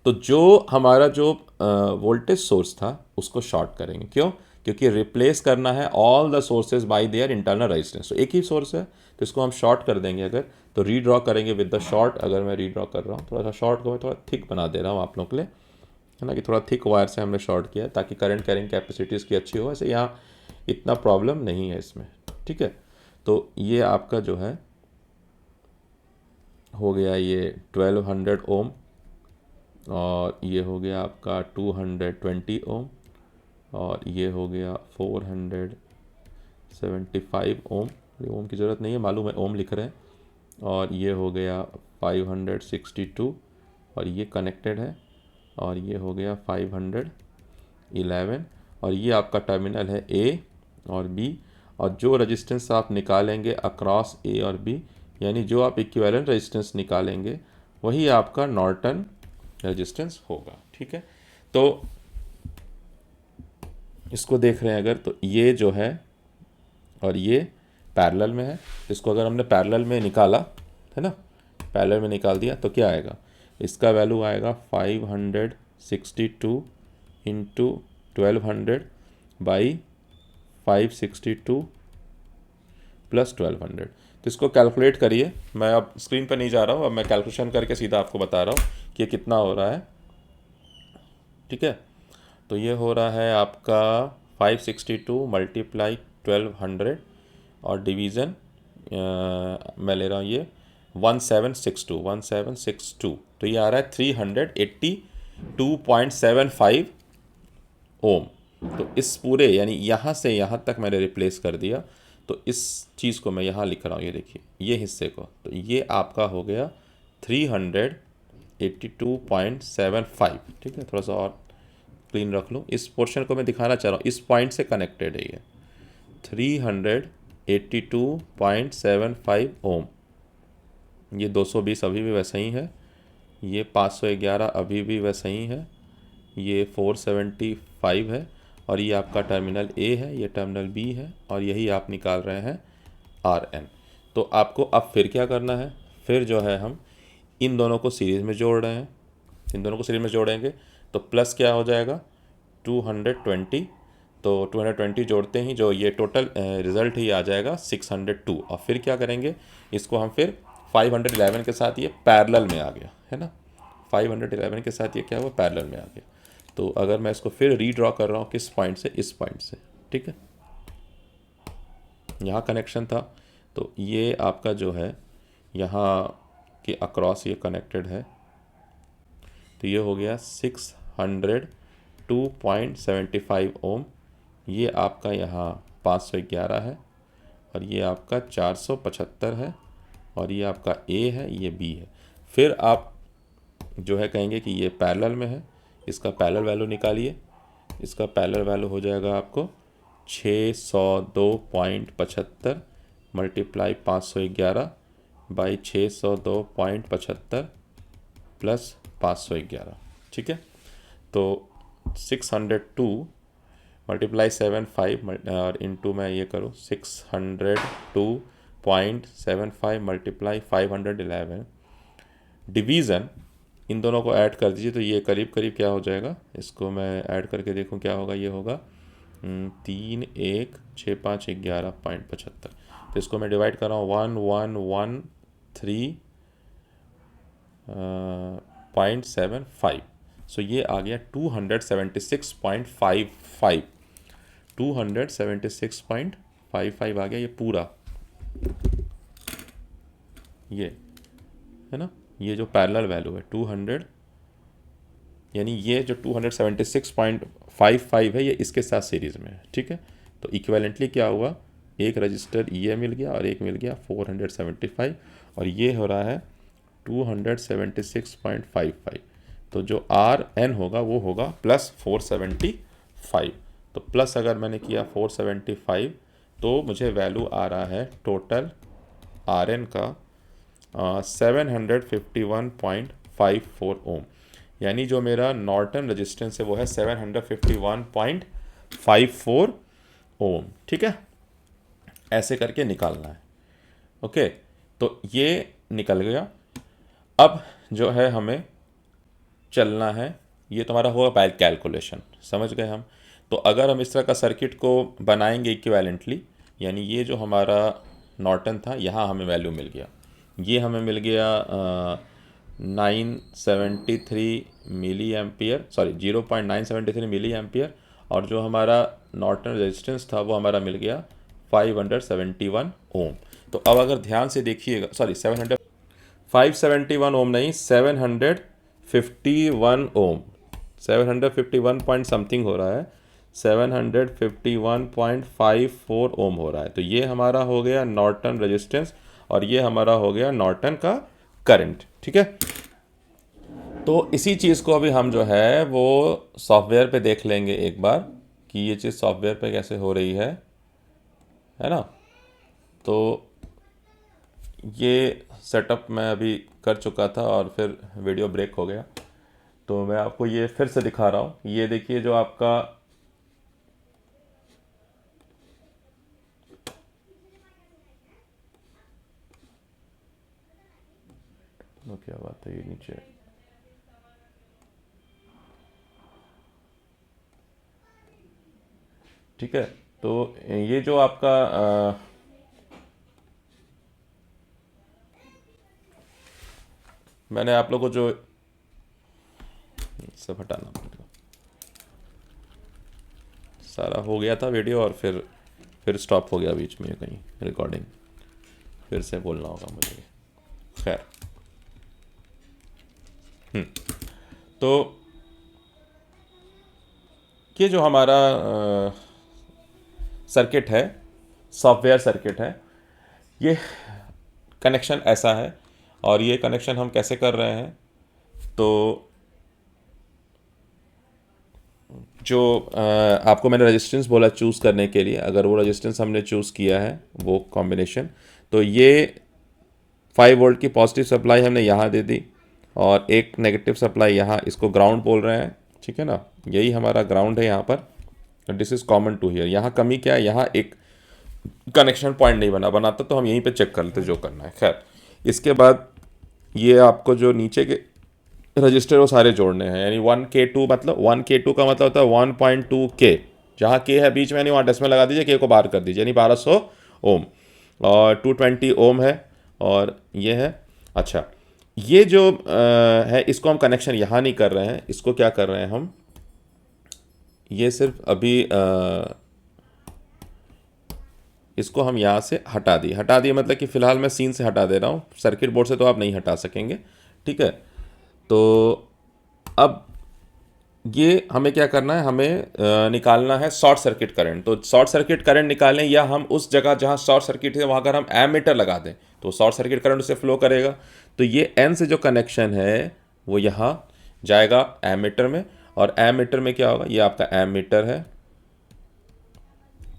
तो जो हमारा जो वोल्टेज सोर्स था उसको शॉर्ट करेंगे, क्यों, क्योंकि रिप्लेस करना है all the sources bye their internal resistance. तो एक ही सोर्स है, तो इसको हम शॉर्ट कर देंगे। अगर तो रीड्रॉ करेंगे विद द शॉर्ट। अगर मैं रीड्रॉ कर रहा हूँ, थोड़ा सा शॉर्ट को मैं थोड़ा थिक बना दे रहा हूँ आप लोग के लिए, है ना, कि थोड़ा थिक वायर से हमने शॉर्ट किया ताकि करंट कैरिंग कैपेसिटीज़ की अच्छी हो। ऐसे यहाँ इतना प्रॉब्लम नहीं है इसमें, ठीक है। तो ये आपका जो है हो गया ये 1200 ओम, और ये हो गया आपका 220 ओम, और ये हो गया 475 ओम। ये ओम की ज़रूरत नहीं है, मालूम है, ओम लिख रहे हैं। और ये हो गया 562, और ये कनेक्टेड है, और ये हो गया 511, और ये आपका टर्मिनल है ए और बी। और जो रेजिस्टेंस आप निकालेंगे अक्रॉस ए और बी, यानी जो आप इक्विवेलेंट रेजिस्टेंस निकालेंगे, वही आपका नॉर्टन रेजिस्टेंस होगा, ठीक है। तो इसको देख रहे हैं अगर, तो ये जो है और ये पैरेलल में है। इसको अगर हमने पैरेलल में निकाला, है ना, पैरेलल में निकाल दिया, तो क्या आएगा, इसका वैल्यू आएगा 562 इंटू 1200 बाई 562 प्लस 1200। तो इसको कैलकुलेट करिए। मैं अब स्क्रीन पर नहीं जा रहा हूँ, अब मैं कैलकुलेशन करके सीधा आपको बता रहा हूँ कि ये कितना हो रहा है, ठीक है। तो ये हो रहा है आपका 562 मल्टीप्लाई 1200, और डिवीज़न मैं ले रहा हूँ ये 1762 तो ये आ रहा है 382.75 ओम। तो इस पूरे यानी यहाँ से यहाँ तक मैंने रिप्लेस कर दिया, तो इस चीज़ को मैं यहाँ लिख रहा हूँ, ये देखिए ये हिस्से को, तो ये आपका हो गया 382.75। ठीक है, थोड़ा सा और क्लीन रख लूँ, इस पोर्शन को मैं दिखाना चाह रहा हूँ, इस पॉइंट से कनेक्टेड है ये 382.75 ओम। ये 220 अभी भी वैसा ही है, ये 511 अभी भी वैसा ही है, ये 475 है, और ये आपका टर्मिनल ए है, ये टर्मिनल बी है, और यही आप निकाल रहे हैं आर एन। तो आपको अब फिर क्या करना है, फिर जो है हम इन दोनों को सीरीज़ में जोड़ रहे हैं, इन दोनों को सीरीज में जोड़ेंगे तो प्लस क्या हो जाएगा 220, तो 220 जोड़ते ही जो ये टोटल रिज़ल्ट ही आ जाएगा 602। और फिर क्या करेंगे, इसको हम फिर 511 के साथ ये पैरेलल में आ गया है ना, 511 के साथ ये क्या हुआ, पैरेलल में आ गया। तो अगर मैं इसको फिर रीड्रॉ कर रहा हूँ किस पॉइंट से, इस पॉइंट से, ठीक है, यहाँ कनेक्शन था, तो ये आपका जो है यहाँ के अक्रॉस ये कनेक्टेड है, तो ये हो गया 602.75 ओम। ये आपका यहाँ 511 है, और ये आपका 475 है, और ये आपका ए है, ये बी है। फिर आप जो है कहेंगे कि ये पैरेलल में है, इसका पैरेलल वैल्यू निकालिए, इसका पैरेलल वैल्यू हो जाएगा आपको 602.75 मल्टीप्लाई 511 बाई 602.75 प्लस 511। ठीक है, तो 602 मल्टीप्लाई 75 और इंटू मैं ये करूँ 602.75 मल्टीप्लाई 511 डिवीज़न, इन दोनों को ऐड कर दीजिए तो ये करीब करीब क्या हो जाएगा, इसको मैं ऐड करके देखूँ क्या होगा, ये होगा 3, 1, 6, 5, 11.75। तो इसको मैं डिवाइड कर रहा हूँ 1113.75। सो ये आ गया 276.55, 276.55 आ गया ये पूरा, ये है ना, ये जो पैरेलल वैल्यू है 200, यानी ये जो 276.55 है ये इसके साथ सीरीज़ में है। ठीक है, तो इक्विवेलेंटली क्या हुआ, एक रजिस्टर ये मिल गया और एक मिल गया 475, और ये हो रहा है 276.55। तो जो आर एन होगा वो होगा प्लस 475। तो प्लस अगर मैंने किया 475 तो मुझे वैल्यू आ रहा है टोटल आर एन का 751.54 ओम, यानी जो मेरा नॉर्टन रेजिस्टेंस है वो है 751.54 ओम। ठीक है, ऐसे करके निकालना है। ओके, तो ये निकल गया। अब जो है हमें चलना है, ये तुम्हारा होगा बाय कैलकुलेशन, समझ गए हम। तो अगर हम इस तरह का सर्किट को बनाएंगे इक्विवेलेंटली, यानी ये जो हमारा नॉर्टन था यहाँ हमें वैल्यू मिल गया, ये हमें मिल गया 973 milli ampere, sorry 0.973 milli ampere, और जो हमारा नॉर्टन रेजिस्टेंस था वो हमारा मिल गया 571 ओम। तो अब अगर ध्यान से देखिएगा, सॉरी 571 ओम नहीं, 751 ओम, 751 पॉइंट समथिंग हो रहा है, 751.54 ओम हो रहा है। तो ये हमारा हो गया नॉर्टन रेजिस्टेंस, और ये हमारा हो गया नॉर्टन का करंट। ठीक है, तो इसी चीज़ को अभी हम जो है वो सॉफ्टवेयर पे देख लेंगे एक बार कि ये चीज़ सॉफ्टवेयर पे कैसे हो रही है ना। तो ये सेटअप मैं अभी कर चुका था और फिर वीडियो ब्रेक हो गया, तो मैं आपको ये फिर से दिखा रहा हूँ। ये देखिए जो आपका क्या बात है, ये नीचे ठीक है। तो ये जो आपका मैंने आप लोगों को जो सब हटाना पड़ेगा, सारा हो गया था वीडियो और फिर फिर स्टॉप हो गया बीच में कहीं रिकॉर्डिंग, फिर से बोलना होगा मुझे। खैर, तो ये जो हमारा सर्किट है, सॉफ्टवेयर सर्किट है, ये कनेक्शन ऐसा है। और ये कनेक्शन हम कैसे कर रहे हैं, तो जो आपको मैंने रेजिस्टेंस बोला चूज़ करने के लिए, अगर वो रेजिस्टेंस हमने चूज़ किया है वो कॉम्बिनेशन, तो ये 5 वोल्ट की पॉजिटिव सप्लाई हमने यहाँ दे दी और एक नेगेटिव सप्लाई यहाँ, इसको ग्राउंड बोल रहे हैं, ठीक है ना। यही हमारा ग्राउंड है यहाँ पर। This is common to here. यहाँ कमी क्या है, यहाँ एक कनेक्शन पॉइंट नहीं बनाता तो हम यहीं पे चेक कर लेते जो करना है। खैर, इसके बाद ये आपको जो नीचे के रजिस्टर वो सारे जोड़ने हैं, यानी 1K2, मतलब 1K2 का मतलब होता है 1.2K, जहाँ K है बीच में यानी वहाँ डेसिमल लगा दीजिए, K को बाहर कर दीजिए, यानी 1200 ओम, और 220 ओम है, और ये है। अच्छा, ये जो है इसको हम कनेक्शन यहाँ नहीं कर रहे हैं, इसको क्या कर रहे हैं हम, ये सिर्फ अभी इसको हम यहाँ से हटा दिए मतलब कि फ़िलहाल मैं सीन से हटा दे रहा हूँ, सर्किट बोर्ड से तो आप नहीं हटा सकेंगे, ठीक है। तो अब ये हमें क्या करना है, हमें निकालना है शॉर्ट सर्किट करंट। तो शॉर्ट सर्किट करंट निकालें, या हम उस जगह जहाँ शॉर्ट सर्किट है वहाँ अगर हम एमीटर लगा दें तो शॉर्ट सर्किट करंट उससे फ्लो करेगा। तो ये एन से जो कनेक्शन है वो यहाँ जाएगा एमीटर में, और एमीटर में क्या होगा, ये आपका एमीटर है,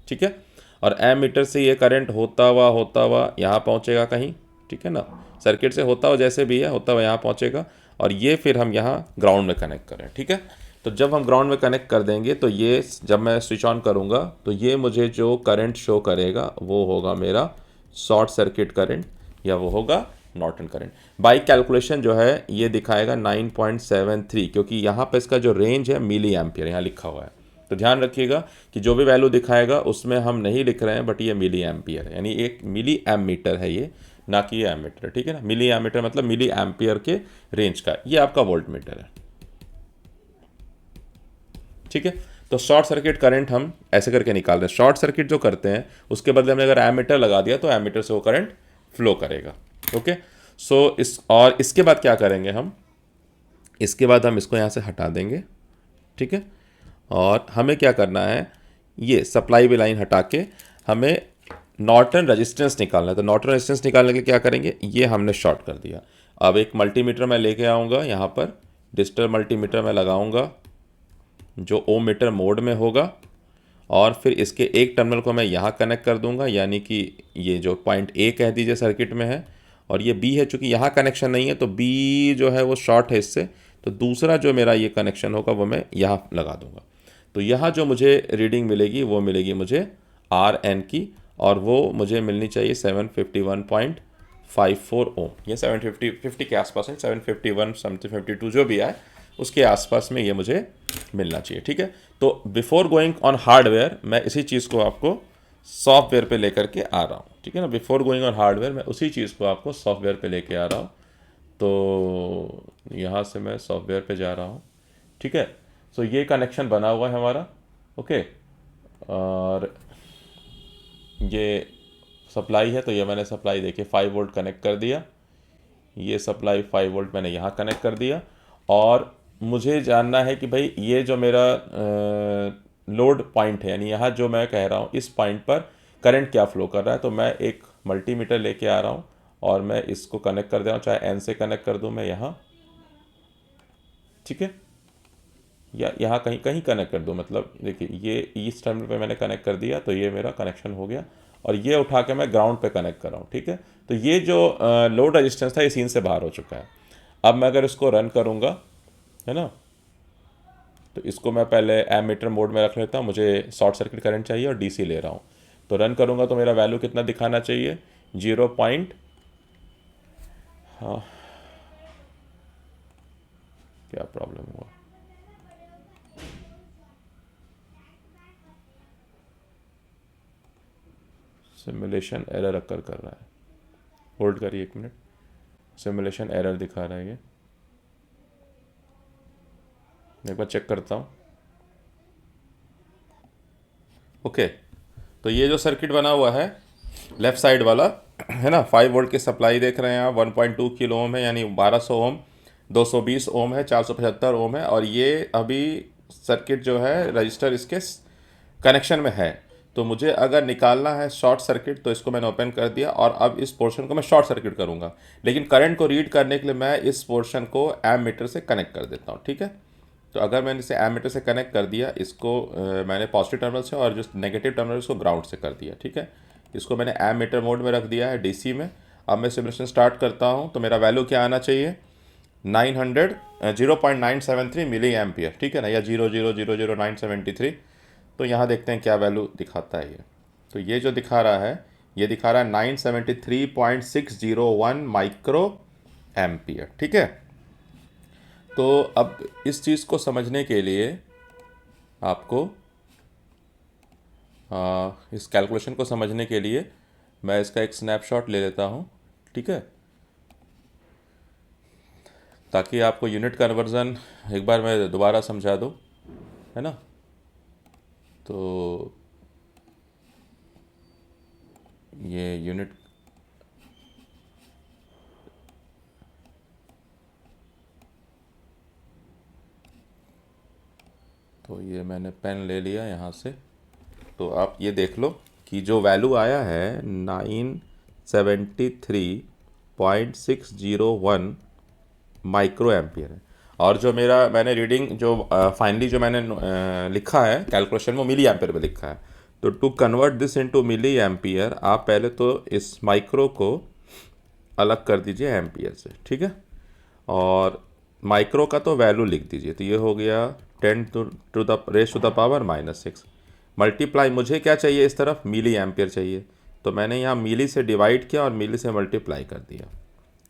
ठीक है। और एमीटर से ये करंट होता हुआ यहाँ पहुँचेगा कहीं, ठीक है ना, सर्किट से होता हुआ जैसे भी है होता हुआ यहाँ पहुँचेगा, और ये फिर हम यहाँ ग्राउंड में कनेक्ट करें, ठीक है। तो जब हम ग्राउंड में कनेक्ट कर देंगे तो ये जब मैं स्विच ऑन करूँगा तो ये मुझे जो करंट शो करेगा वो होगा मेरा शॉर्ट सर्किट करंट, या वो होगा नॉर्टन करंट। बाई कैलकुलेशन जो है ये दिखाएगा 9.73, क्योंकि यहाँ पे इसका जो रेंज है मिली एम्पियर यहाँ लिखा हुआ है। तो ध्यान रखिएगा कि जो भी वैल्यू दिखाएगा उसमें हम नहीं लिख रहे हैं, बट ये मिली एम्पियर है, यानी एक मिली एमीटर है ये, ना कि ये एमीटर, ठीक है ना। मिली एमीटर मतलब मिली एम्पियर के रेंज का, ये आपका वोल्ट मीटर है, ठीक है। तो शॉर्ट सर्किट करंट हम ऐसे करके निकाल रहे हैं। शॉर्ट सर्किट जो करते हैं उसके बदले हमने अगर एमीटर लगा दिया तो एमीटर से वो करंट फ्लो करेगा, ओके। सो इसके बाद क्या करेंगे हम, इसके बाद हम इसको यहाँ से हटा देंगे, ठीक है। और हमें क्या करना है, ये सप्लाई भी लाइन हटा के हमें नॉर्टन रेजिस्टेंस निकालना है। तो नॉर्टन रेजिस्टेंस निकालने के लिए क्या करेंगे, ये हमने शॉर्ट कर दिया। अब एक मल्टीमीटर मैं लेके आऊँगा, यहाँ पर डिजिटल मल्टीमीटर मैं लगाऊंगा जो ओम मीटर मोड में होगा, और फिर इसके एक टर्मिनल को मैं यहाँ कनेक्ट कर दूंगा, यानी कि ये जो पॉइंट ए कह दीजिए सर्किट में है, और ये बी है, चूँकि यहाँ कनेक्शन नहीं है तो बी जो है वो शॉर्ट है इससे, तो दूसरा जो मेरा ये कनेक्शन होगा वो मैं यहाँ लगा दूंगा। तो यहाँ जो मुझे रीडिंग मिलेगी वो मिलेगी मुझे आर एन की, और वो मुझे मिलनी चाहिए 751.54 ओम, ये 750 के आसपास है, 751 समथिंग 52 जो भी आए उसके आसपास में ये मुझे मिलना चाहिए, ठीक है। तो बिफोर गोइंग ऑन हार्डवेयर मैं इसी चीज़ को आपको सॉफ्टवेयर पे लेकर के आ रहा हूँ, ठीक है ना। बिफोर गोइंग ऑन हार्डवेयर मैं उसी चीज़ को आपको सॉफ्टवेयर पे लेके आ रहा हूँ। तो यहाँ से मैं सॉफ्टवेयर पे जा रहा हूँ, ठीक है। सो ये कनेक्शन बना हुआ है हमारा, ओके। और ये सप्लाई है, तो ये मैंने सप्लाई देखिए 5 वोल्ट कनेक्ट कर दिया, ये सप्लाई 5 वोल्ट मैंने यहाँ कनेक्ट कर दिया। और मुझे जानना है कि भाई ये जो मेरा लोड पॉइंट है, यानी यहाँ जो मैं कह रहा हूँ इस पॉइंट पर करंट क्या फ्लो कर रहा है। तो मैं एक मल्टीमीटर लेके आ रहा हूँ और मैं इसको कनेक्ट कर दे रहा हूँ, चाहे एन से कनेक्ट कर दूँ मैं यहाँ, ठीक है, या यहाँ कहीं कहीं कनेक्ट कर दूँ, मतलब देखिए ये इस टर्मिनल पे मैंने कनेक्ट कर दिया तो ये मेरा कनेक्शन हो गया, और ये उठा के मैं ग्राउंड पे कनेक्ट कर रहा हूँ, ठीक है। तो ये जो लोड रेजिस्टेंस था ये सीन से बाहर हो चुका है। अब मैं अगर इसको रन करूँगा, है ना, तो इसको मैं पहले एमीटर मोड में रख लेता हूँ, मुझे शॉर्ट सर्किट करंट चाहिए और डीसी ले रहा हूँ। तो रन करूँगा तो मेरा वैल्यू कितना दिखाना चाहिए, 0 पॉइंट, हाँ क्या प्रॉब्लम हुआ, सिमुलेशन एरर अकर कर रहा है, होल्ड करिए 1 मिनट, सिमुलेशन एरर दिखा रहा है ये, एक बार चेक करता हूँ, ओके। तो ये जो सर्किट बना हुआ है लेफ़्ट साइड वाला है ना, 5 वोल्ट की सप्लाई देख रहे हैं आप, 1.2 किलो ओम है यानी 1200 ओम, 220 ओम है, 475 ओम है, और ये अभी सर्किट जो है रजिस्टर इसके कनेक्शन में है। तो मुझे अगर निकालना है शॉर्ट सर्किट तो इसको मैंने ओपन कर दिया और अब इस पोर्शन को मैं शॉर्ट सर्किट करूँगा, लेकिन करंट को रीड करने के लिए मैं इस पोर्शन को एम मीटर से कनेक्ट कर देता हूँ। ठीक है, तो अगर मैंने इसे एम मीटर से कनेक्ट कर दिया, इसको मैंने पॉजिटिव टर्मिनल से, और जो नेगेटिव टर्मिनल उसको ग्राउंड से कर दिया। ठीक है, इसको मैंने एम मीटर मोड में रख दिया है, डीसी में। अब मैं सिमुलेशन स्टार्ट करता हूँ तो मेरा वैल्यू क्या आना चाहिए, 0.973 मिली एम्पियर। ठीक है ना, या 0.0000973। तो यहाँ देखते हैं क्या वैल्यू दिखाता है ये। तो ये जो दिखा रहा है, ये दिखा रहा है 973.601 माइक्रो एम्पियर। ठीक है, तो अब इस चीज़ को समझने के लिए आपको इस कैलकुलेशन को समझने के लिए मैं इसका एक स्नैपशॉट ले लेता हूँ। ठीक है, ताकि आपको यूनिट कन्वर्ज़न एक बार मैं दोबारा समझा दूँ, है ना। तो ये यूनिट, तो ये मैंने पेन ले लिया यहाँ से। तो आप ये देख लो कि जो वैल्यू आया है 973.601 माइक्रो एम्पियर है, और जो मैंने रीडिंग जो फाइनली जो मैंने लिखा है कैलकुलेशन, वो मिली एम्पियर में लिखा है। तो to convert this into milli ampere आप पहले तो इस माइक्रो को अलग कर दीजिए एम्पियर से। ठीक है, और माइक्रो का तो वैल्यू लिख दीजिए। तो ये हो गया 10 to the raise to the power -6 multiply, मुझे क्या चाहिए इस तरफ, मिली एम्पियर चाहिए, तो मैंने यहाँ मिली से डिवाइड किया और मिली से मल्टीप्लाई कर दिया।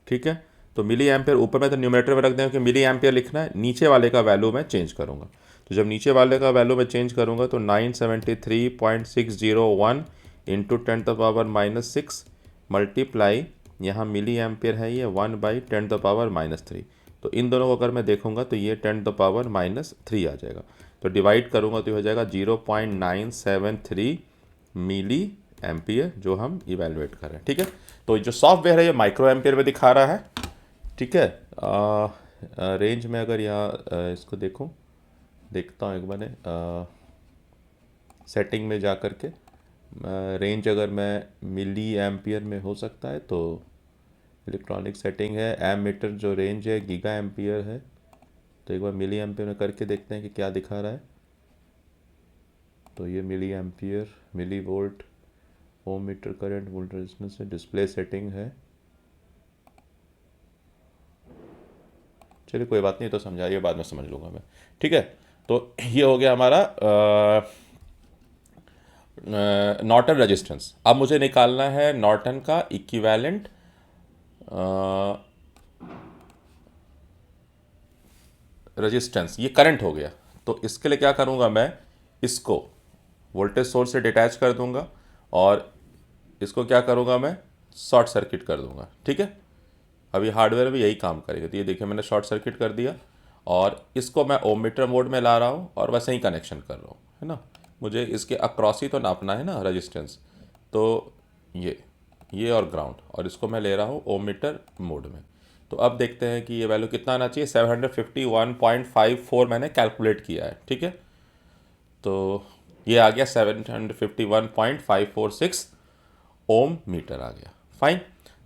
ठीक है, तो मिली एम्पियर ऊपर में तो न्यूमरेटर में रख दें कि मिली एम्पियर लिखना है, नीचे वाले का वैल्यू मैं चेंज करूँगा। तो जब नीचे वाले का वैल्यू मैं चेंज करूँगा तो 973.601 इंटू 10⁻⁻6 मल्टीप्लाई, यहाँ मिली एम्पियर है ये 1/10⁻³ तो इन दोनों को अगर मैं देखूँगा तो ये 10⁻³ आ जाएगा। तो डिवाइड करूँगा तो हो जाएगा 0.973 मिली एम्पियर जो हम इवेलुएट कर रहे हैं। ठीक है, तो जो सॉफ्टवेयर है ये माइक्रो एम्पियर में दिखा रहा है। ठीक है, रेंज में अगर यहाँ इसको देखता हूँ एक बार सेटिंग में जा कर के, रेंज अगर मैं मिली एम्पियर में हो सकता है तो इलेक्ट्रॉनिक सेटिंग है, एम मीटर जो रेंज है गीगा एम्पियर है। तो एक बार मिली एम्पियर में करके देखते हैं कि क्या दिखा रहा है। तो ये मिली एम्पियर, मिली वोल्ट, ओम मीटर करंट, वोल्ट रेजिस्टेंस है, डिस्प्ले सेटिंग है। चलिए कोई बात नहीं, तो समझाइए, बाद में समझ लूँगा मैं। ठीक है, तो ये हो गया हमारा नॉर्टन रेजिस्टेंस। अब मुझे निकालना है नॉर्टन का इक्विवेलेंट रेजिस्टेंस। ये करंट हो गया, तो इसके लिए क्या करूँगा मैं, इसको वोल्टेज सोर्स से डिटैच कर दूंगा और इसको क्या करूँगा मैं, शॉर्ट सर्किट कर दूंगा। ठीक है, अभी हार्डवेयर भी यही काम करेगा। तो ये देखिए मैंने शॉर्ट सर्किट कर दिया और इसको मैं ओम मीटर मोड में ला रहा हूँ और वैसे ही कनेक्शन कर रहा हूँ, है ना। मुझे इसके अक्रॉस ही तो नापना है ना रेजिस्टेंस। तो ये और ग्राउंड, और इसको मैं ले रहा हूँ ओम मीटर मोड में। तो अब देखते हैं कि ये वैल्यू कितना आना चाहिए, 751.54 मैंने कैलकुलेट किया है। ठीक है, तो ये आ गया 751.546 ओम मीटर आ गया। फाइन,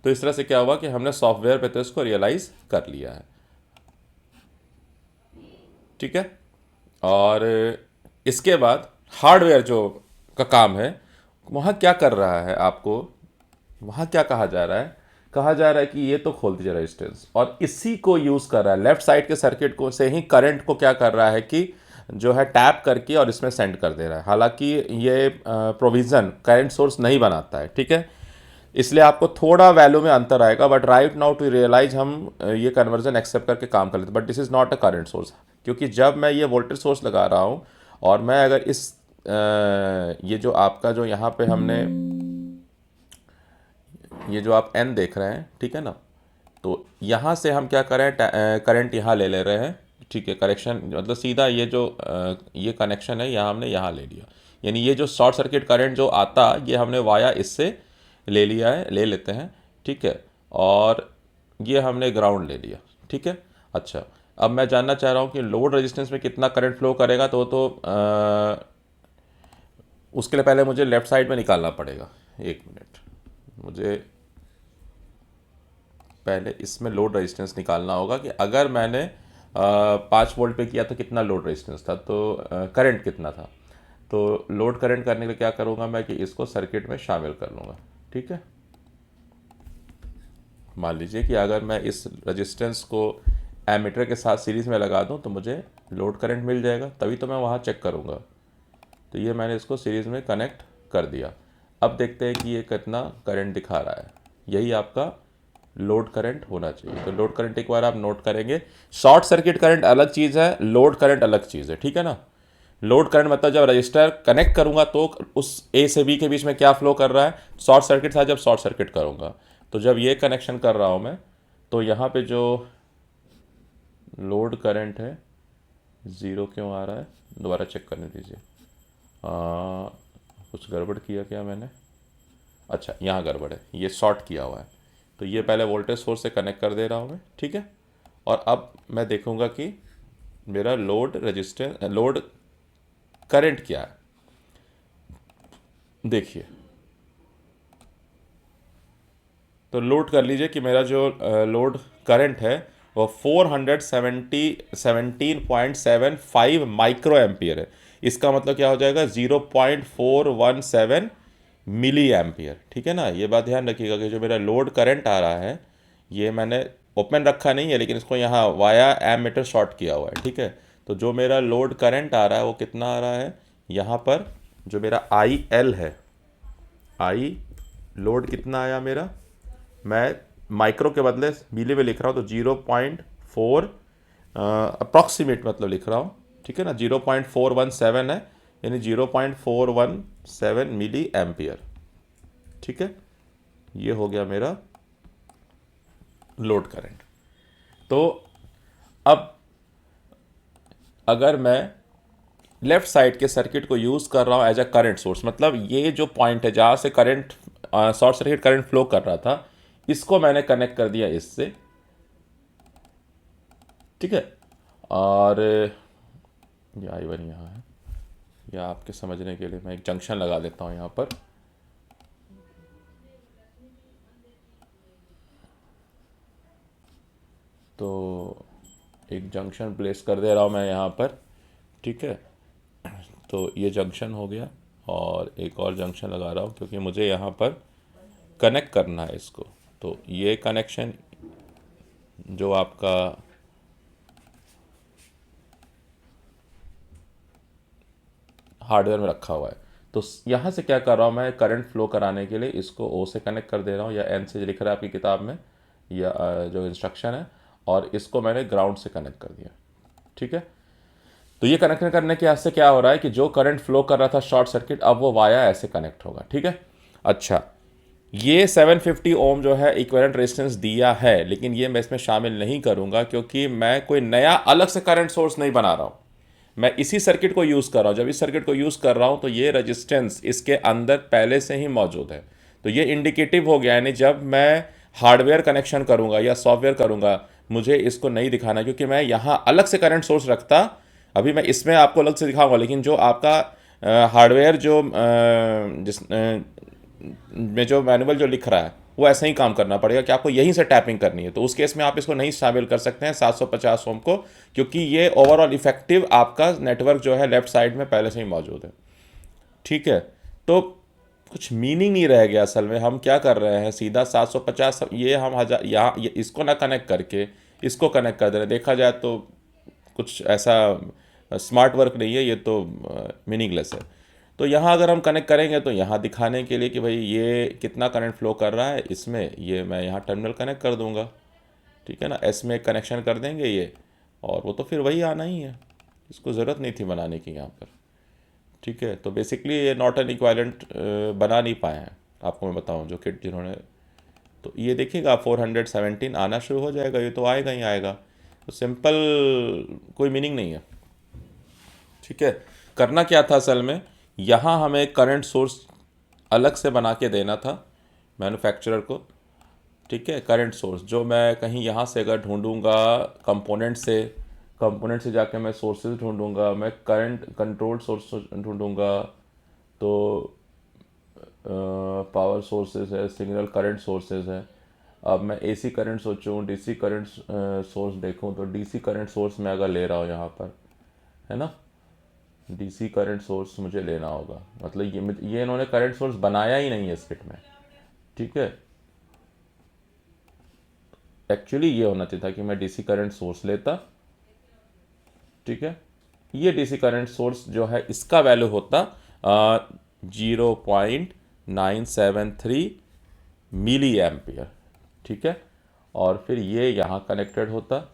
तो इस तरह से क्या हुआ कि हमने सॉफ्टवेयर पे तो इसको रियलाइज़ कर लिया है। ठीक है, और इसके बाद हार्डवेयर जो का काम है, वहाँ क्या कर रहा है, आपको वहाँ क्या कहा जा रहा है, कहा जा रहा है कि ये तो खोल दीजिए रेजिस्टेंस, और इसी को यूज़ कर रहा है लेफ्ट साइड के सर्किट को से ही करंट को क्या कर रहा है कि जो है टैप करके और इसमें सेंड कर दे रहा है। हालांकि ये प्रोविज़न करंट सोर्स नहीं बनाता है। ठीक है, इसलिए आपको थोड़ा वैल्यू में अंतर आएगा, but right now to realise हम ये कन्वर्जन एक्सेप्ट करके काम कर लेते, but this is not a current source. क्योंकि जब मैं ये वोल्टेज सोर्स लगा रहा हूँ और मैं अगर इस ये जो आपका जो यहाँ पे हमने ये जो आप एन देख रहे हैं, ठीक है ना, तो यहाँ से हम क्या करें, करंट यहाँ ले ले रहे हैं। ठीक है, करेक्शन मतलब सीधा ये जो ये कनेक्शन है यहाँ हमने यहाँ ले लिया, यानी ये जो शॉर्ट सर्किट करंट जो आता ये हमने वाया इससे ले लिया है, ले लेते हैं, ठीक है, और ये हमने ग्राउंड ले लिया, ठीक है। अच्छा, अब मैं जानना चाह रहा हूँ कि लोड रेजिस्टेंस में कितना करंट फ्लो करेगा, तो उसके लिए पहले मुझे लेफ़्ट साइड में निकालना पड़ेगा। एक मिनट, मुझे पहले इसमें लोड रेजिस्टेंस निकालना होगा कि अगर मैंने 5 वोल्ट पे किया तो कितना लोड रेजिस्टेंस था, तो करंट कितना था। तो लोड करंट करने के लिए क्या करूँगा मैं कि इसको सर्किट में शामिल कर लूँगा, ठीक है। मान लीजिए कि अगर मैं इस रेजिस्टेंस को एमीटर के साथ सीरीज़ में लगा दूं तो मुझे लोड करंट मिल जाएगा, तभी तो मैं वहाँ चेक करूँगा। तो ये मैंने इसको सीरीज़ में कनेक्ट कर दिया। अब देखते हैं कि ये कितना करंट दिखा रहा है। यही आपका लोड करंट होना चाहिए। तो लोड करंट एक बार आप नोट करेंगे। शॉर्ट सर्किट करंट अलग चीज़ है, लोड करंट अलग चीज़ है, ठीक है ना। लोड करंट मतलब जब रजिस्टर कनेक्ट करूँगा तो उस ए से बी के बीच में क्या फ्लो कर रहा है। शॉर्ट सर्किट था जब शॉर्ट सर्किट करूँगा। तो जब ये कनेक्शन कर रहा हूँ मैं, तो यहाँ पे जो लोड करंट है ज़ीरो क्यों आ रहा है, दोबारा चेक करने दीजिए। कुछ गड़बड़ किया क्या मैंने। अच्छा, यहाँ गड़बड़ है, ये शॉर्ट किया हुआ है। तो ये पहले वोल्टेज सोर्स से कनेक्ट कर दे रहा हूँ मैं, ठीक है। और अब मैं देखूँगा कि मेरा लोड रजिस्टेंस, लोड करंट क्या है। देखिए, तो लोड कर लीजिए कि मेरा जो लोड करंट है वो 417.75 माइक्रो एम्पियर है। इसका मतलब क्या हो जाएगा, 0.417 मिली एम्पियर, ठीक है ना। ये बात ध्यान रखिएगा कि जो मेरा लोड करंट आ रहा है, ये मैंने ओपन रखा नहीं है, लेकिन इसको यहाँ वाया एमीटर शॉर्ट किया हुआ है, ठीक है। तो जो मेरा लोड करंट आ रहा है वो कितना आ रहा है, यहाँ पर जो मेरा आई एल है, आई लोड कितना आया मेरा, मैं माइक्रो के बदले मिली में लिख रहा हूँ, तो 0.4 अप्रॉक्सीमेट मतलब लिख रहा हूँ, ठीक है ना। 0.417 है, यानी 0.417 मिली एम्पियर, ठीक है। ये हो गया मेरा लोड करंट। तो अब अगर मैं लेफ्ट साइड के सर्किट को यूज़ कर रहा हूँ एज अ करंट सोर्स, मतलब ये जो पॉइंट है जहाँ से current short circuit current flow कर रहा था, इसको मैंने कनेक्ट कर दिया इससे, ठीक है। और ये आई वन यहाँ है, या आपके समझने के लिए मैं एक जंक्शन लगा देता हूँ यहाँ पर। तो एक जंक्शन प्लेस कर दे रहा हूँ मैं यहाँ पर, ठीक है। तो ये जंक्शन हो गया, और एक और जंक्शन लगा रहा हूँ क्योंकि मुझे यहाँ पर कनेक्ट करना है इसको। तो ये कनेक्शन जो आपका हार्डवेयर में रखा हुआ है, तो यहाँ से क्या कर रहा हूँ मैं, करंट फ्लो कराने के लिए इसको ओ से कनेक्ट कर दे रहा हूँ, या एन से लिख रहा है आपकी किताब में, या जो इंस्ट्रक्शन है, और इसको मैंने ग्राउंड से कनेक्ट कर दिया, ठीक है। तो ये कनेक्शन करने के से क्या हो रहा है कि जो करंट फ्लो कर रहा था शॉर्ट सर्किट, अब वो वाया ऐसे कनेक्ट होगा, ठीक है। अच्छा, ये 750 ओम जो है इक्विवेलेंट रेजिस्टेंस दिया है, लेकिन ये मैं इसमें शामिल नहीं करूंगा क्योंकि मैं कोई नया अलग से करंट सोर्स नहीं बना रहा हूँ। मैं इसी सर्किट को यूज़ कर रहा हूँ। जब इस सर्किट को यूज़ कर रहा हूँ तो ये रेजिस्टेंस इसके अंदर पहले से ही मौजूद है। तो ये इंडिकेटिव हो गया, यानी जब मैं हार्डवेयर कनेक्शन करूँगा या सॉफ्टवेयर करूँगा, मुझे इसको नहीं दिखाना, क्योंकि मैं यहाँ अलग से करंट सोर्स रखता, अभी मैं इसमें आपको अलग से दिखाऊंगा, लेकिन जो आपका हार्डवेयर जो में जो मैनुअल जो लिख रहा है वो ऐसा ही काम करना पड़ेगा कि आपको यहीं से टैपिंग करनी है। तो उस केस में आप इसको नहीं शामिल कर सकते हैं 750 ओम को, क्योंकि ये ओवरऑल इफेक्टिव आपका नेटवर्क जो है लेफ्ट साइड में पहले से ही मौजूद है, ठीक है। तो कुछ मीनिंग नहीं रह गया असल में। हम क्या कर रहे हैं, सीधा 750 ये हम हज़ार यहाँ इसको ना कनेक्ट करके इसको कनेक्ट कर दे रहे हैं। देखा जाए तो कुछ ऐसा स्मार्ट वर्क नहीं है, ये तो मीनिंगलेस है। तो यहाँ अगर हम कनेक्ट करेंगे तो यहाँ दिखाने के लिए कि भाई ये कितना करंट फ्लो कर रहा है इसमें, ये मैं यहाँ टर्मिनल कनेक्ट कर दूँगा, ठीक है ना। एस में कनेक्शन कर देंगे ये, और वो तो फिर वही आना ही है, इसको ज़रूरत नहीं थी बनाने की यहाँ पर, ठीक है। तो बेसिकली ये नॉट एन इक्विवेलेंट बना नहीं पाए हैं, आपको मैं बताऊँ जो किट जिन्होंने। तो ये देखिएगा 417 आना शुरू हो जाएगा, ये तो आएगा ही आएगा। तो सिंपल, कोई मीनिंग नहीं है, ठीक है। करना क्या था असल में, यहाँ हमें करंट सोर्स अलग से बना के देना था मैन्युफैक्चरर को, ठीक है। करंट सोर्स जो मैं कहीं यहाँ से अगर ढूंढूंगा कंपोनेंट से जाके मैं सोर्सेज ढूंढूंगा, मैं करंट कंट्रोल सोर्स ढूंढूंगा, तो पावर सोर्सेज है, सिग्नल करंट सोर्सेज है। अब मैं एसी करंट सोचूं, डीसी करंट सोर्स देखूं, तो डीसी करंट सोर्स मैं अगर ले रहा हूँ यहाँ पर, है ना, डीसी करंट सोर्स मुझे लेना होगा। मतलब ये इन्होंने करंट सोर्स बनाया ही नहीं है इस किट में, ठीक है। एक्चुअली ये होना चाहिए था कि मैं डीसी करंट सोर्स लेता, ठीक है। ये डीसी करंट सोर्स जो है इसका वैल्यू होता 0.973 मिली एम्पियर, ठीक है। और फिर ये यहाँ कनेक्टेड होता,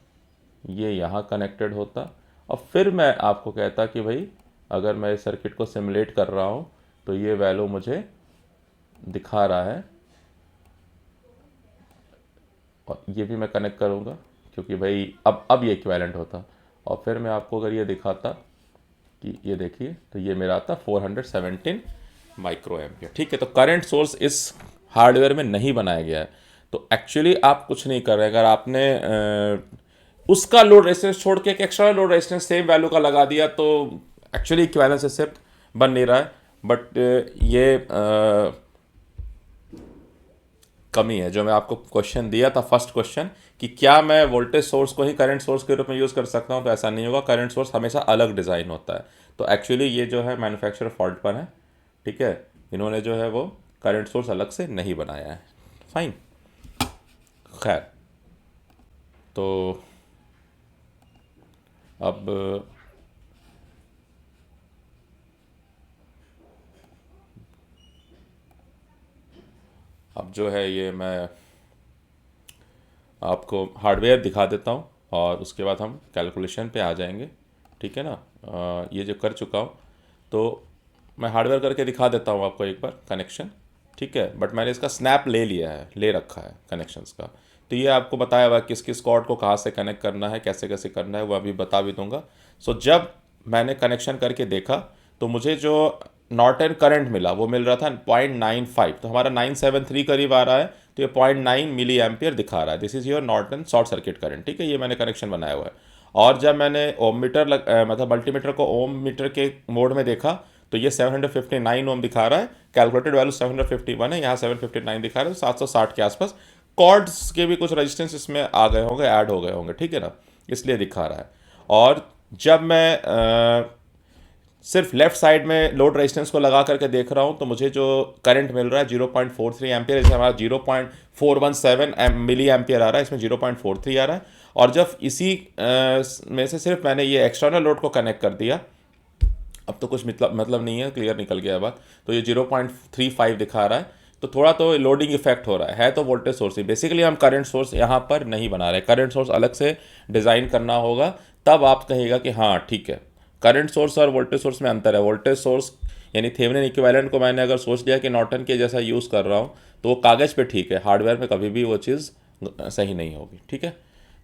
ये यहाँ कनेक्टेड होता, और फिर मैं आपको कहता कि भाई अगर मैं इस सर्किट को सिमुलेट कर रहा हूँ तो ये वैल्यू मुझे दिखा रहा है, और ये भी मैं कनेक्ट करूँगा क्योंकि भाई अब ये इक्विवेलेंट होता। और फिर मैं आपको अगर ये दिखाता कि ये देखिए, तो ये मेरा आता 417 माइक्रो एम्पियर, ठीक है। तो करंट सोर्स इस हार्डवेयर में नहीं बनाया गया है। तो एक्चुअली आप कुछ नहीं कर रहे। अगर आपने उसका लोड रेजिस्टेंस छोड़ के एक extra load resistance same value का लगा दिया तो एक्चुअली इक्विवेलेंस इससे बन नहीं रहा है। बट ये कमी है जो मैं आपको क्वेश्चन दिया था, फर्स्ट क्वेश्चन, कि क्या मैं वोल्टेज सोर्स को ही करंट सोर्स के रूप में यूज़ कर सकता हूँ, तो ऐसा नहीं होगा। करंट सोर्स हमेशा अलग डिज़ाइन होता है। तो एक्चुअली ये जो है मैन्युफैक्चरर फॉल्ट पर है, ठीक है। इन्होंने जो है वो करंट सोर्स अलग से नहीं बनाया है, फाइन। खैर, तो अब जो है ये मैं आपको हार्डवेयर दिखा देता हूँ और उसके बाद हम कैलकुलेशन पे आ जाएंगे, ठीक है ना। ये जो कर चुका हूँ तो मैं हार्डवेयर करके दिखा देता हूँ आपको एक बार कनेक्शन, ठीक है। बट मैंने इसका स्नैप ले लिया है, ले रखा है कनेक्शंस का। तो ये आपको बताया हुआ किस किस कॉर्ड को कहाँ से कनेक्ट करना है, कैसे कैसे करना है, वो अभी बता भी दूंगा। सो जब मैंने कनेक्शन करके देखा तो मुझे जो नॉर्टन करंट मिला वो मिल रहा था 0.95, तो हमारा 973 करीब आ रहा है। तो ये 0.9 मिली एम्पियर दिखा रहा है। This is your Norton short circuit current, ठीक है। ये मैंने कनेक्शन बनाया हुआ है। और जब मैंने ओम मीटर मतलब मल्टीमीटर को ओम मीटर के मोड में देखा तो ये 759 ओम दिखा रहा है। कैलकुलेटेड वैल्यू 751 है, यहाँ 759 दिखा रहा है, 760 के आसपास। कॉर्ड्स के भी कुछ रेजिस्टेंस इसमें आ गए होंगे, ऐड हो गए होंगे, ठीक है ना, इसलिए दिखा रहा है। और जब मैं सिर्फ लेफ्ट साइड में लोड रेजिस्टेंस को लगा करके देख रहा हूँ तो मुझे जो करंट मिल रहा है 0.43 एम्पियर, इसमें हमारा 0.417 मिली एम्पियर आ रहा है, इसमें 0.43 आ रहा है। और जब इसी में से सिर्फ मैंने ये एक्सटर्नल लोड को कनेक्ट कर दिया, अब तो कुछ मतलब नहीं है, क्लियर निकल गया बात, तो ये 0.35 दिखा रहा है। तो थोड़ा तो लोडिंग इफेक्ट हो रहा है तो वोल्टेज सोर्स ही। बेसिकली हम करंट सोर्स यहाँ पर नहीं बना रहे, करंट सोर्स अलग से डिज़ाइन करना होगा, तब आप कहेगा कि हाँ ठीक है। करंट सोर्स और वोल्टेज सोर्स में अंतर है। वोल्टेज सोर्स यानी थेवेनिन इक्विवेलेंट को मैंने अगर सोच लिया कि नॉर्टन के जैसा यूज़ कर रहा हूँ तो वो कागज़ पे ठीक है, हार्डवेयर में कभी भी वो चीज़ सही नहीं होगी, ठीक है।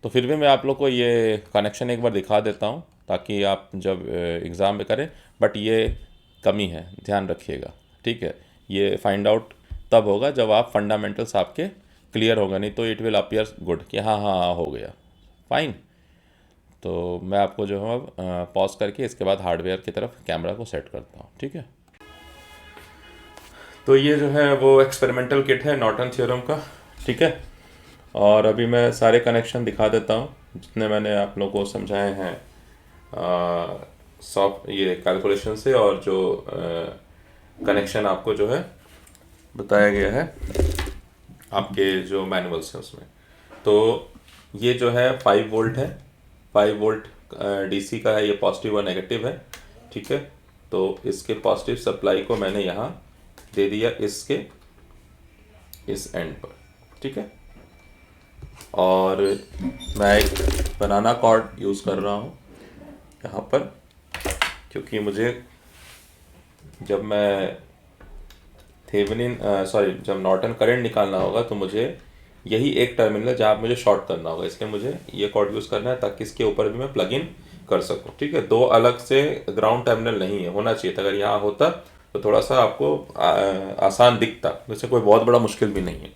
तो फिर भी मैं आप लोग को ये कनेक्शन एक बार दिखा देता हूँ ताकि आप जब एग्ज़ाम में करें। बट ये कमी है, ध्यान रखिएगा, ठीक है। ये फाइंड आउट तब होगा जब आप फंडामेंटल्स आपके क्लियर होगा, नहीं तो इट विल अपीयर गुड कि हाँ हाँ हाँ हो गया, फाइन। तो मैं आपको जो है पॉज करके इसके बाद हार्डवेयर की तरफ कैमरा को सेट करता हूँ, ठीक है। तो ये जो है वो एक्सपेरिमेंटल किट है नॉर्टन थ्योरम का, ठीक है। और अभी मैं सारे कनेक्शन दिखा देता हूँ जितने मैंने आप लोगों को समझाए हैं सॉफ्ट ये कैलकुलेशन से, और जो कनेक्शन आपको जो है बताया गया है आपके जो मैनुअल्स हैं उसमें। तो ये जो है 5 वोल्ट है, 5 वोल्ट डीसी का है, ये पॉजिटिव और नेगेटिव है, ठीक है। तो इसके पॉजिटिव सप्लाई को मैंने यहाँ दे दिया इसके इस एंड पर, ठीक है। और मैं एक बनाना कॉर्ड यूज़ कर रहा हूँ यहाँ पर, क्योंकि मुझे जब मैं जब नॉर्टन करंट निकालना होगा तो मुझे यही एक टर्मिनल जहाँ मुझे शॉर्ट करना होगा, इसलिए मुझे ये कॉर्ड यूज़ करना है ताकि इसके ऊपर भी मैं प्लग इन कर सको। ठीक है, दो अलग से ग्राउंड टर्मिनल नहीं है, होना चाहिए था। अगर यहाँ होता तो थोड़ा सा आपको आसान दिखता, वैसे कोई बहुत बड़ा मुश्किल भी नहीं है।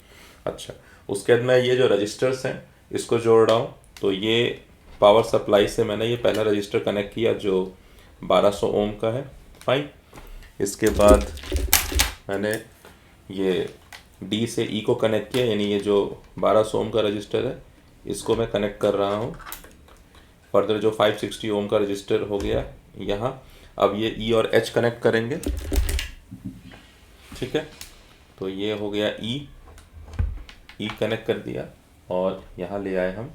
अच्छा, उसके बाद मैं ये जो रजिस्टर्स हैं इसको जोड़ रहा हूँ। तो ये पावर सप्लाई से मैंने ये पहला रजिस्टर कनेक्ट किया जो 1200 ओम का है। फाइन। इसके बाद मैंने ये डी से ई को कनेक्ट किया, यानी ये जो 1200 ओम का रजिस्टर है इसको मैं कनेक्ट कर रहा हूँ। फर्दर जो 560 ओम का रजिस्टर हो गया यहाँ, अब ये ई और एच कनेक्ट करेंगे। ठीक है, तो ये हो गया ई कनेक्ट कर दिया और यहाँ ले आए हम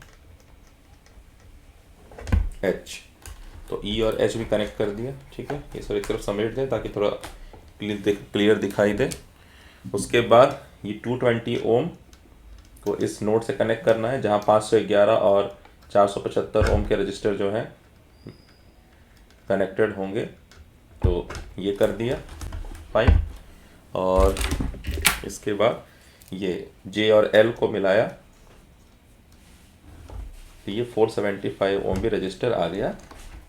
एच, तो ई और एच भी कनेक्ट कर दिया। ठीक है, ये सब एक तरफ समेट दें ताकि थोड़ा क्लियर दिखाई दे। उसके बाद ये 220 ओम को इस नोड से कनेक्ट करना है जहाँ 511 और 475 ओम के रजिस्टर जो हैं कनेक्टेड होंगे, तो ये कर दिया। फाइन। और इसके बाद ये जे और एल को मिलाया तो ये 475 ओम भी रजिस्टर आ गया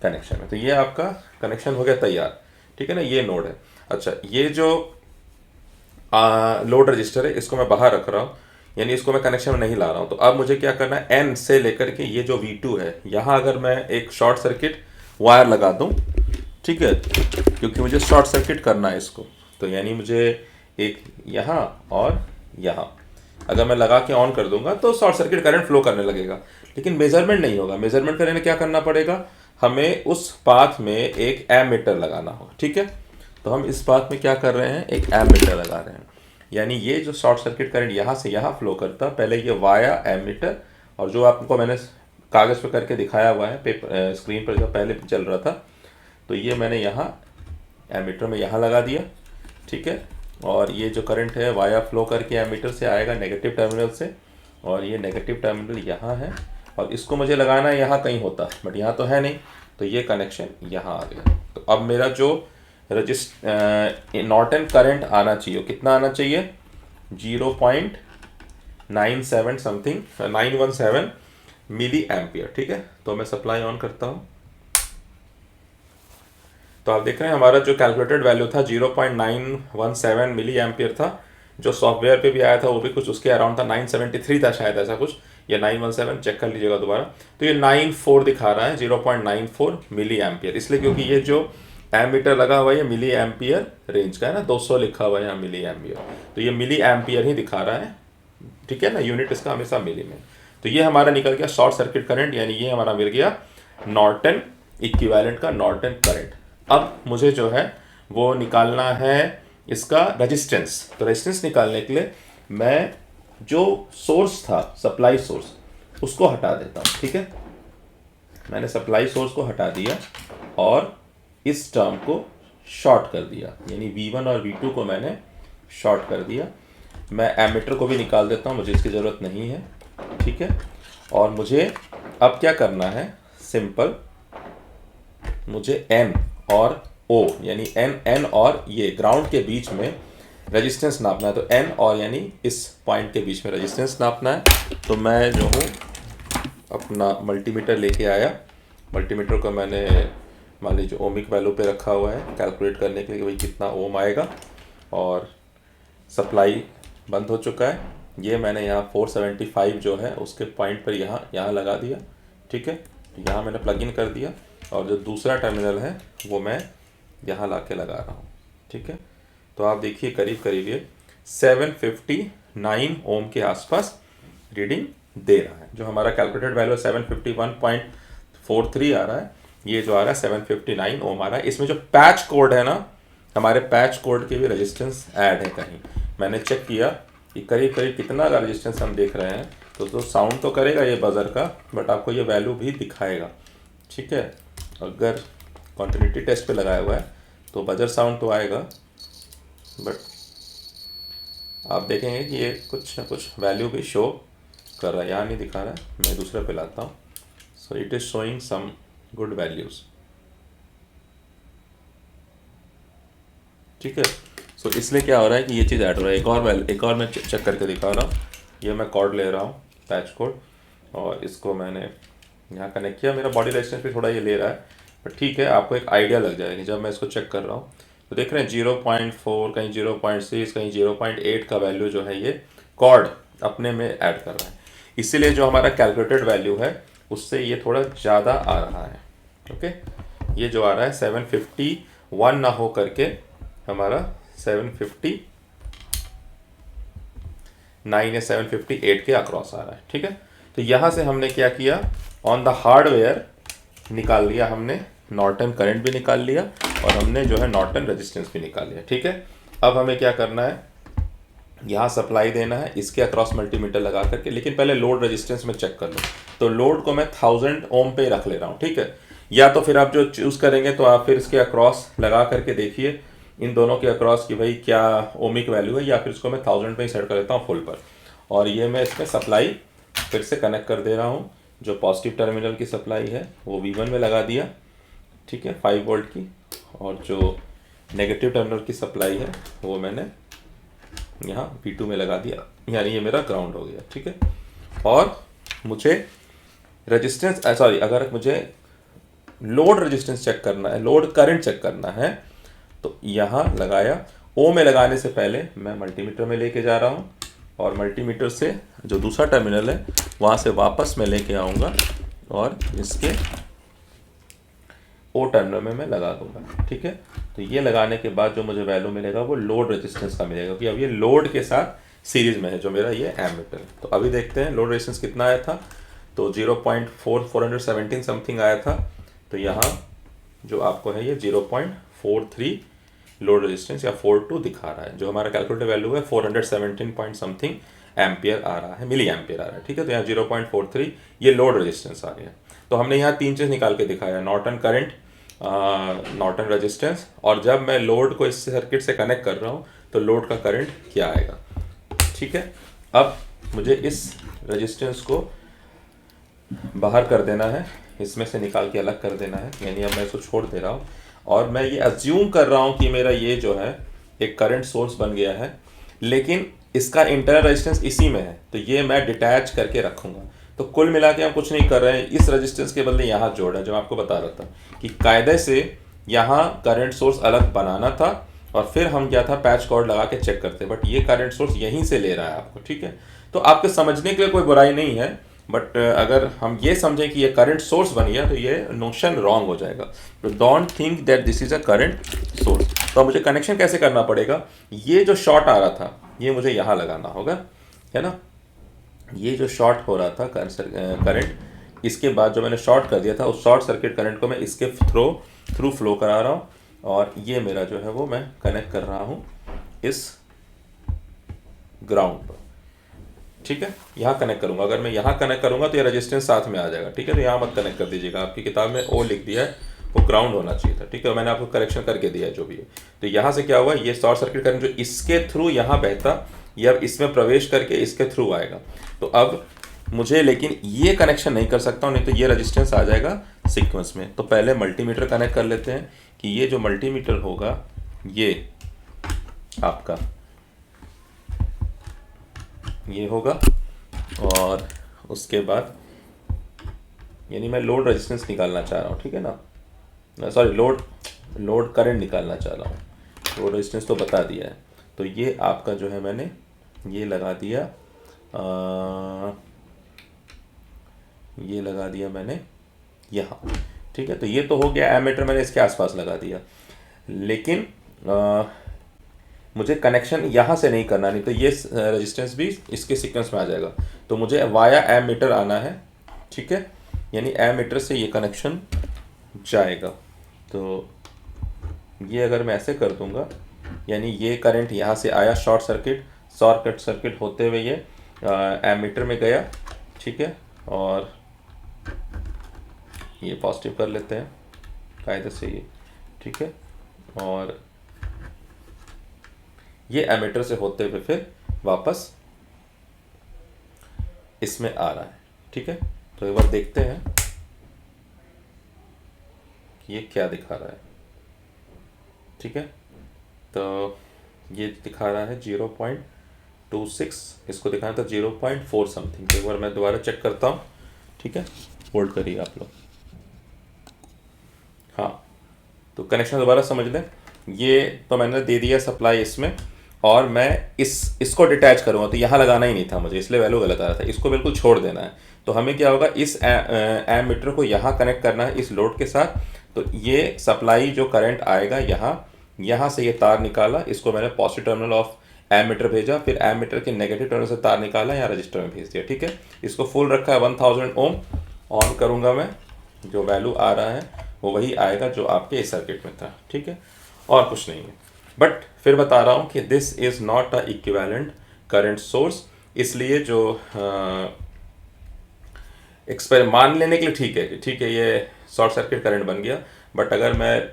कनेक्शन में। तो ये आपका कनेक्शन हो गया तैयार। ठीक है ना, ये नोड है। अच्छा, ये जो लोड रजिस्टर है इसको मैं बाहर रख रहा हूँ, यानी इसको मैं कनेक्शन में नहीं ला रहा हूँ। तो अब मुझे क्या करना है, एन से लेकर के ये जो V2 है यहाँ अगर मैं एक शॉर्ट सर्किट वायर लगा दूँ, ठीक है, क्योंकि मुझे शॉर्ट सर्किट करना है इसको, तो यानी मुझे एक यहाँ और यहाँ अगर मैं लगा के ऑन कर दूंगा तो शॉर्ट सर्किट करंट फ्लो करने लगेगा, लेकिन मेजरमेंट नहीं होगा। मेजरमेंट करने क्या करना पड़ेगा, हमें उस पाथ में एक एमीटर लगाना होगा। ठीक है, तो हम इस पाथ में क्या कर रहे हैं, एक एमीटर लगा रहे हैं, यानी ये जो शॉर्ट सर्किट करंट यहाँ से यहाँ फ्लो करता, पहले ये वाया एमीटर, और जो आपको मैंने कागज़ पे करके दिखाया हुआ है पेपर स्क्रीन पर जो पहले चल रहा था, तो ये मैंने यहाँ एमीटर में यहाँ लगा दिया। ठीक है, और ये जो करंट है वाया फ्लो करके एमीटर से आएगा नेगेटिव टर्मिनल से, और ये नेगेटिव टर्मिनल यहाँ है, और इसको मुझे लगाना है यहाँ कहीं होता, बट यहाँ तो है नहीं, तो ये कनेक्शन यहाँ आ गया। तो अब मेरा जो नॉर्टन करंट आना चाहिए, कितना आना चाहिए, 0.97 समथिंग 917 मिली एम्पियर। ठीक है, तो मैं सप्लाई ऑन करता हूँ, तो आप देख रहे हैं हमारा जो कैलकुलेटेड वैल्यू था 0.917 मिली एम्पियर था, जो सॉफ्टवेयर पे भी आया था वो भी कुछ उसके अराउंड था, 973 था शायद, ऐसा कुछ, या 917, चेक कर लीजिएगा दोबारा। तो ये 94 दिखा रहा है, 0.94 मिली एम्पियर, इसलिए क्योंकि ये जो एमीटर लगा हुआ है ये मिली एम्पियर रेंज का है ना, 200 लिखा हुआ है यहाँ मिली एम्पियर, तो ये मिली एम्पियर ही दिखा रहा है। ठीक है ना, यूनिट इसका हमेशा मिली में। तो ये हमारा निकल गया शॉर्ट सर्किट करंट, यानी ये हमारा मिल गया नॉर्टन इक्विवेलेंट का नॉर्टन करंट। अब मुझे जो है वो निकालना है इसका रेजिस्टेंस। तो रेजिस्टेंस निकालने के लिए मैं जो सोर्स था सप्लाई सोर्स उसको हटा देता हूँ। ठीक है, मैंने सप्लाई सोर्स को हटा दिया और इस टर्म को शॉर्ट कर दिया, यानी V1 और V2 को मैंने शॉर्ट कर दिया। मैं एमीटर को भी निकाल देता हूँ, मुझे इसकी ज़रूरत नहीं है। ठीक है, और मुझे अब क्या करना है, सिंपल, मुझे N और O यानी N और ये ग्राउंड के बीच में रेजिस्टेंस नापना है। तो N और यानी इस पॉइंट के बीच में रेजिस्टेंस नापना है। तो मैं जो हूँ अपना मल्टीमीटर लेके आया, मल्टीमीटर को मैंने मान लीजिए ओमिक वैल्यू पे रखा हुआ है कैलकुलेट करने के लिए कि भाई कितना ओम आएगा, और सप्लाई बंद हो चुका है। ये मैंने यहाँ 475 जो है उसके पॉइंट पर यहाँ लगा दिया। ठीक है, यहाँ मैंने प्लग इन कर दिया, और जो दूसरा टर्मिनल है वो मैं यहाँ ला के लगा रहा हूँ। ठीक है, तो आप देखिए करीब करीब ये 759 ओम के आसपास रीडिंग दे रहा है। जो हमारा कैलकुलेटेड वैल्यू 751.43 आ रहा है, ये जो आ रहा है 759 ओम आ रहा है। इसमें जो पैच कोड है ना, हमारे पैच कोड के भी रेजिस्टेंस ऐड है कहीं, मैंने चेक किया कि करीब करीब कितना का रेजिस्टेंस हम देख रहे हैं। तो साउंड तो करेगा ये बजर का, बट आपको ये वैल्यू भी दिखाएगा। ठीक है, अगर कॉन्टिन्यूटी टेस्ट पे लगाया हुआ है तो बजर साउंड तो आएगा, बट आप देखेंगे कि ये कुछ ना कुछ वैल्यू भी शो कर रहा है। यहाँ नहीं दिखा रहा है, मैं दूसरे पे लाता हूँ। So it is showing some good values. ठीक है, सो इसलिए क्या हो रहा है कि ये चीज़ ऐड हो रहा है। एक और मैं चेक करके दिखा रहा हूँ। ये मैं कॉर्ड ले रहा हूँ, पैच कोड, और इसको मैंने यहाँ कनेक्ट किया, मेरा बॉडी रेजिस्टेंस भी थोड़ा ये ले रहा है, बट ठीक है, आपको एक आइडिया लग जाएगी जब मैं इसको चेक कर रहा हूँ। तो देख रहे हैं 0.4, कहीं 0.6, कहीं 0.8 का वैल्यू जो है ये कॉर्ड अपने में ऐड कर रहा है, इसीलिए जो हमारा कैलकुलेटेड वैल्यू है उससे ये थोड़ा ज़्यादा आ रहा है। ओके, ये जो आ रहा है 751 ना हो करके हमारा 759 या 758 के अक्रॉस आ रहा है। ठीक है, तो यहाँ से हमने क्या किया, ऑन द हार्डवेयर निकाल लिया हमने, नॉर्टन करंट भी निकाल लिया और हमने जो है नॉर्टन रेजिस्टेंस भी निकाल लिया। ठीक है, अब हमें क्या करना है, यहाँ सप्लाई देना है इसके अक्रॉस मल्टीमीटर लगा करके, लेकिन पहले लोड रेजिस्टेंस में चेक कर लो। तो लोड को मैं 1000 ओम पे रख ले रहा हूँ। ठीक है, या तो फिर आप जो चूज़ करेंगे तो आप फिर इसके अक्रॉस लगा करके देखिए इन दोनों के अक्रॉस कि भाई क्या ओमिक वैल्यू है, या फिर इसको मैं 1000 पे ही सेट कर लेता हूँ फुल पर। और ये मैं इसमें सप्लाई फिर से कनेक्ट कर दे रहा हूँ, जो पॉजिटिव टर्मिनल की सप्लाई है वो V1 में लगा दिया, ठीक है, 5 वोल्ट की, और जो नेगेटिव टर्मिनल की सप्लाई है वो मैंने यहाँ V2 में लगा दिया, यानी ये मेरा ग्राउंड हो गया। ठीक है, और मुझे रेजिस्टेंस सॉरी, अगर मुझे लोड रेजिस्टेंस चेक करना है, लोड करंट चेक करना है, तो यहाँ लगाया, ओ में लगाने से पहले मैं मल्टीमीटर में लेके जा रहा हूँ, और मल्टीमीटर से जो दूसरा टर्मिनल है वहाँ से वापस मैं लेके आऊँगा और इसके ओ टर्मिनल में मैं लगा दूंगा। ठीक है, तो ये लगाने के बाद जो मुझे वैल्यू मिलेगा वो लोड रेजिस्टेंस का मिलेगा, क्योंकि अब ये लोड के साथ सीरीज में है जो मेरा ये एमीटर है। तो अभी देखते हैं लोड रेजिस्टेंस कितना आया था, तो 0.417 समथिंग आया था। तो यहाँ जो आपको है ये 0.43 लोड रेजिस्टेंस या 42 दिखा रहा है, जो हमारा कैलकुलेटेड वैल्यू है 417 पॉइंट समथिंग एम्पियर आ रहा है, मिली एम्पियर आ रहा है। ठीक है, तो यहाँ 0.43 ये लोड रेजिस्टेंस आ गया। तो हमने यहाँ 3 चीज़ निकाल के दिखाया, नॉर्टन करंट, नॉर्टन रेजिस्टेंस, और जब मैं लोड को इस सर्किट से कनेक्ट कर रहा हूँ तो लोड का करंट क्या आएगा। ठीक है, अब मुझे इस रेजिस्टेंस को बाहर कर देना है, इसमें से निकाल के अलग कर देना है, यानी अब मैं इसको छोड़ दे रहा हूँ, और मैं ये अज्यूम कर रहा हूँ कि मेरा ये जो है एक करंट सोर्स बन गया है, लेकिन इसका इंटरनल रेजिस्टेंस इसी में है, तो ये मैं डिटैच करके रखूँगा। तो कुल मिला के हम कुछ नहीं कर रहे हैं, इस रेजिस्टेंस के बदले यहाँ जोड़ है, जो मैं आपको बता रहा था कि कायदे से यहाँ करंट सोर्स अलग बनाना था, और फिर हम क्या था पैच कॉर्ड लगा के चेक करते, बट ये करंट सोर्स यहीं से ले रहा है आपको। ठीक है, तो आपके समझने के लिए कोई बुराई नहीं है, बट अगर हम ये समझें कि ये करंट सोर्स बन गया तो ये नोशन रॉन्ग हो जाएगा। तो don't think that this is a current source. तो मुझे कनेक्शन कैसे करना पड़ेगा, ये जो शॉर्ट आ रहा था ये मुझे यहाँ लगाना होगा, है ना, ये जो शॉर्ट हो रहा था करंट, इसके बाद जो मैंने शॉर्ट कर दिया था उस शॉर्ट सर्किट करंट को मैं इसके थ्रू फ्लो करा रहा हूँ, और ये मेरा जो है वो मैं कनेक्ट कर रहा हूँ इस ग्राउंड पर। ठीक है, यहाँ कनेक्ट करूँगा, अगर मैं यहाँ कनेक्ट करूँगा तो ये रेजिस्टेंस साथ में आ जाएगा। ठीक है, तो यहाँ मत कनेक्ट कर दीजिएगा, आपकी किताब में ओ लिख दिया है, वो ग्राउंड होना चाहिए था। ठीक है, मैंने आपको करेक्शन करके दिया है जो भी है। तो यहाँ से क्या हुआ, ये शॉर्ट सर्किट करंट जो इसके थ्रू यहाँ बहता, ये अब इसमें प्रवेश करके इसके थ्रू आएगा। तो अब मुझे लेकिन ये कनेक्शन नहीं कर सकता हूँ, नहीं तो ये रेजिस्टेंस आ जाएगा सीक्वेंस में। तो पहले मल्टीमीटर कनेक्ट कर लेते हैं कि ये जो मल्टीमीटर होगा ये आपका ये होगा, और उसके बाद यानी मैं लोड रेजिस्टेंस निकालना चाह रहा हूँ। ठीक है ना, सॉरी लोड करंट निकालना चाह रहा हूँ, लोड रेजिस्टेंस तो बता दिया है। तो ये आपका जो है मैंने ये लगा दिया, ये लगा दिया मैंने यहाँ। ठीक है, तो ये तो हो गया, एमीटर मैंने इसके आसपास लगा दिया, लेकिन मुझे कनेक्शन यहाँ से नहीं करना, नहीं तो ये रेजिस्टेंस भी इसके सीक्वेंस में आ जाएगा। तो मुझे वाया एमीटर आना है। ठीक है, यानी एमीटर से ये कनेक्शन जाएगा। तो ये अगर मैं ऐसे कर दूंगा, यानी ये करंट यहाँ से आया शॉर्ट सर्किट होते हुए ये एमीटर में गया। ठीक है, और ये पॉजिटिव कर लेते हैं कायदे से ये। ठीक है, और ये एमीटर से होते हुए फिर वापस इसमें आ रहा है। ठीक है, तो एक बार देखते हैं कि ये क्या दिखा रहा है। ठीक है, तो ये दिखा रहा है 0.26, इसको दिखाना था 0.4 समथिंग। तो एक बार मैं दोबारा चेक करता हूँ। ठीक है, होल्ड करिए आप लोग। हाँ, तो कनेक्शन दोबारा समझ लें। ये तो मैंने दे दिया सप्लाई इसमें, और मैं इसको डिटैच करूँगा तो यहाँ लगाना ही नहीं था मुझे, इसलिए वैल्यू गलत आ रहा था। इसको बिल्कुल छोड़ देना है। तो हमें क्या होगा, इस एम मीटर को यहाँ कनेक्ट करना है इस लोड के साथ। तो ये सप्लाई जो करंट आएगा यहाँ से ये तार निकाला, इसको मैंने positive terminal of ammeter भेजा, फिर एम मीटर के नेगेटिव टर्मिनल से तार निकाला, यहाँ रजिस्टर में भेज दिया। ठीक है, इसको फुल रखा है 1000 ओम। ऑन करूँगा मैं, जो वैल्यू आ रहा है वो वही आएगा जो आपके इस सर्किट में था। ठीक है, और कुछ नहीं है। बट फिर बता रहा हूँ कि this is not a equivalent current source, इसलिए जो मान लेने के लिए ठीक है ये शॉर्ट सर्किट करंट बन गया। बट अगर मैं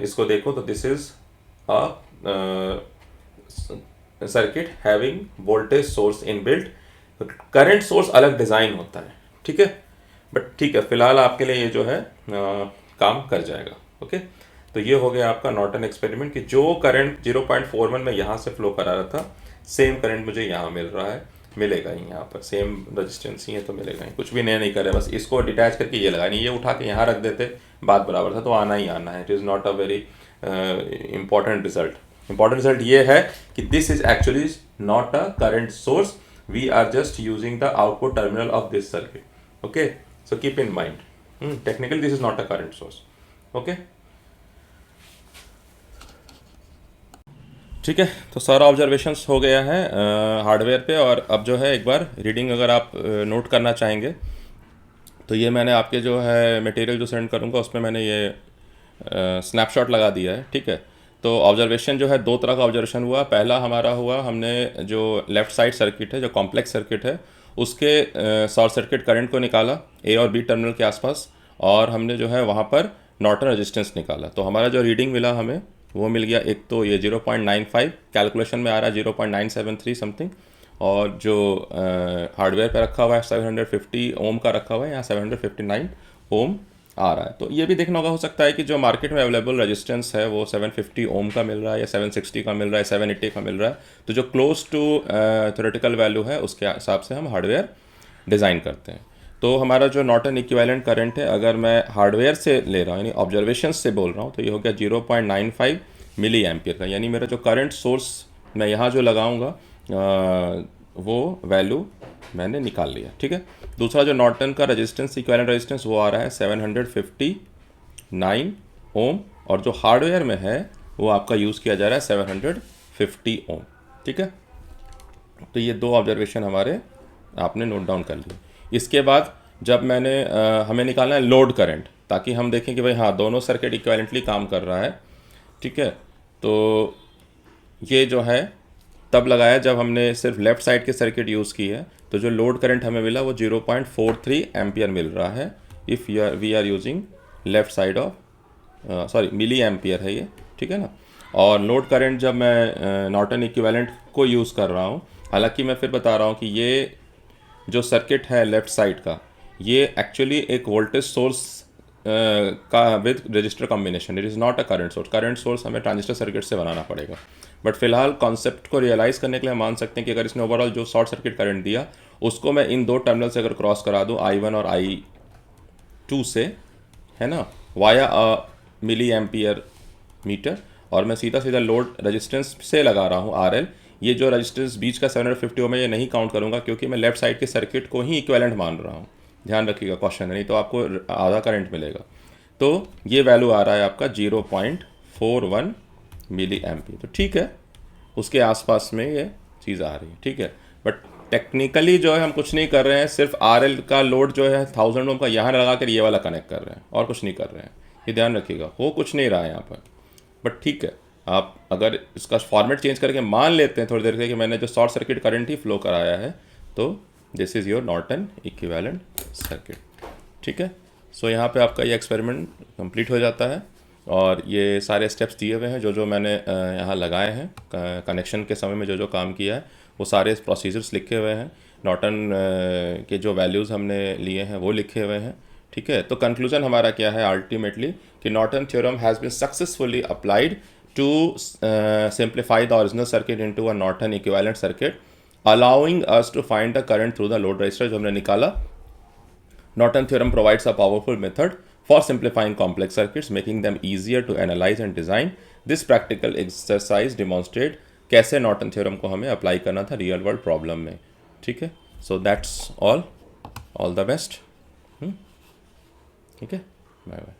इसको देखूँ तो this is a circuit having voltage source in built. Current source अलग डिज़ाइन होता है। ठीक है, बट ठीक है, फिलहाल आपके लिए ये जो है काम कर जाएगा। ओके, तो ये हो गया आपका नॉर्टन एक्सपेरिमेंट कि जो करंट 0.41 में यहाँ से फ्लो करा रहा था, सेम करंट मुझे यहाँ मिल रहा है, मिलेगा ही यहाँ पर, सेम रजिस्टेंस ही है तो मिलेगा ही। कुछ भी नया नहीं करे, बस इसको डिटैच करके ये लगा नहीं, ये उठा के यहाँ रख देते, बात बराबर था। तो आना ही आना है। It is not a very important result. Important result ये है कि this is actually not a current source, we are just using the output terminal of this circuit. Okay, so keep in mind, technically this is not a current source. Okay, ठीक है, तो सारा observations हो गया है hardware पे। और अब जो है एक बार रीडिंग अगर आप नोट करना चाहेंगे तो ये मैंने आपके जो है मटेरियल जो सेंड करूँगा उसमें मैंने ये स्नैपशॉट लगा दिया है। ठीक है, तो ऑब्जर्वेशन जो है दो तरह का ऑब्जर्वेशन हुआ। पहला हमारा हुआ, हमने जो लेफ़्ट साइड सर्किट है, जो कॉम्प्लेक्स सर्किट है, उसके शॉर्ट सर्किट करंट को निकाला ए और बी टर्मिनल के आसपास, और हमने जो है वहाँ पर नॉर्टन रेजिस्टेंस निकाला। तो हमारा जो रीडिंग मिला हमें वो मिल गया, एक तो ये 0.95 कैलकुलेशन में आ रहा है, 0.973 समथिंग, और जो हार्डवेयर पे रखा हुआ है 750 ओम का रखा हुआ है, यहाँ 759 ओम आ रहा है। तो ये भी देखना होगा, हो सकता है कि जो मार्केट में अवेलेबल रेजिस्टेंस है वो 750 ओम का मिल रहा है, या 760 का मिल रहा है, 780 का मिल रहा है। तो जो क्लोज टू थ्योरेटिकल वैल्यू है उसके हिसाब से हम हार्डवेयर डिज़ाइन करते हैं। तो हमारा जो नॉर्टन इक्विवेलेंट करंट है, अगर मैं हार्डवेयर से ले रहा हूँ यानी ऑब्जर्वेशन से बोल रहा हूँ, तो ये हो गया 0.95 मिली एम्पियर का। यानी मेरा जो करंट सोर्स मैं यहाँ जो लगाऊंगा वो वैल्यू मैंने निकाल लिया। ठीक है, दूसरा जो नॉर्टन का रेजिस्टेंस, इक्विवेलेंट रेजिस्टेंस, वो आ रहा है 759 ओम, और जो हार्डवेयर में है वो आपका यूज़ किया जा रहा है 750 ओम। ठीक है, तो ये दो ऑब्जर्वेशन हमारे आपने नोट डाउन कर लिए। इसके बाद जब मैंने हमें निकालना है लोड करंट, ताकि हम देखें कि भाई हाँ दोनों सर्किट इक्विवेलेंटली काम कर रहा है। ठीक है, तो ये जो है तब लगाया जब हमने सिर्फ लेफ़्ट साइड के सर्किट यूज़ की है। तो जो लोड करंट हमें मिला वो 0.43 एम्पियर मिल रहा है, if we are using left side of milli ampere है ये। ठीक है ना। और लोड करंट जब मैं नॉर्टन इक्विवेलेंट को यूज़ कर रहा हूँ, हालांकि मैं फिर बता रहा हूँ कि ये जो सर्किट है लेफ़्ट साइड का, ये एक्चुअली एक वोल्टेज सोर्स का with register combination, it is not a current source. Current source हमें ट्रांजिस्टर सर्किट से बनाना पड़ेगा। बट फिलहाल कॉन्सेप्ट को रियलाइज़ करने के लिए हम मान सकते हैं कि अगर इसने ओवरऑल जो शॉर्ट सर्किट करंट दिया उसको मैं इन दो टर्मिनल से अगर क्रॉस करा दूँ, I1 और I2 से, है ना, वाया अ मिली एम्पियर मीटर, और मैं सीधा सीधा लोड रेजिस्टेंस से लगा रहा हूँ RL। ये जो रेजिस्टेंस बीच का 750 ओम, मैं ये नहीं काउंट करूँगा क्योंकि मैं लेफ्ट साइड के सर्किट को ही इक्विवेलेंट मान रहा हूँ। ध्यान रखिएगा क्वेश्चन, नहीं तो आपको आधा करंट मिलेगा। तो ये वैल्यू आ रहा है आपका 0.41 मिली एम्पियर। तो ठीक है, उसके आसपास में ये चीज़ आ रही है। ठीक है, बट टेक्निकली जो है हम कुछ नहीं कर रहे हैं, सिर्फ RL का लोड जो है 1000 ओम का यहाँ लगा कर ये वाला कनेक्ट कर रहे हैं, और कुछ नहीं कर रहे हैं। ये ध्यान रखिएगा, हो कुछ नहीं रहा है यहाँ पर। बट ठीक है, आप अगर इसका फॉर्मेट चेंज करके मान लेते हैं थोड़ी देर के कि मैंने जो शॉर्ट सर्किट करंट ही फ्लो कराया है, तो this is your Norton equivalent circuit. ठीक है, सो यहाँ पे आपका ये एक्सपेरिमेंट कंप्लीट हो जाता है, और ये सारे स्टेप्स दिए हुए हैं जो जो मैंने यहाँ लगाए हैं कनेक्शन के समय में जो जो काम किया है, वो सारे प्रोसीजर्स लिखे हुए हैं। नॉर्टन के जो वैल्यूज़ हमने लिए हैं वो लिखे हुए हैं। ठीक है, तो कंक्लूजन हमारा क्या है अल्टीमेटली, कि Norton theorem has been successfully applied to simplify the original circuit into a Norton equivalent circuit, allowing us to find the current through the load resistor जो हमने निकाला Norton theorem provides a powerful method for simplifying complex circuits, making them easier to analyze and design. This practical exercise demonstrate कैसे Norton theorem को हमें apply करना था real world problem में. ठीक है, so that's all the best. ठीक है, बाय बाय.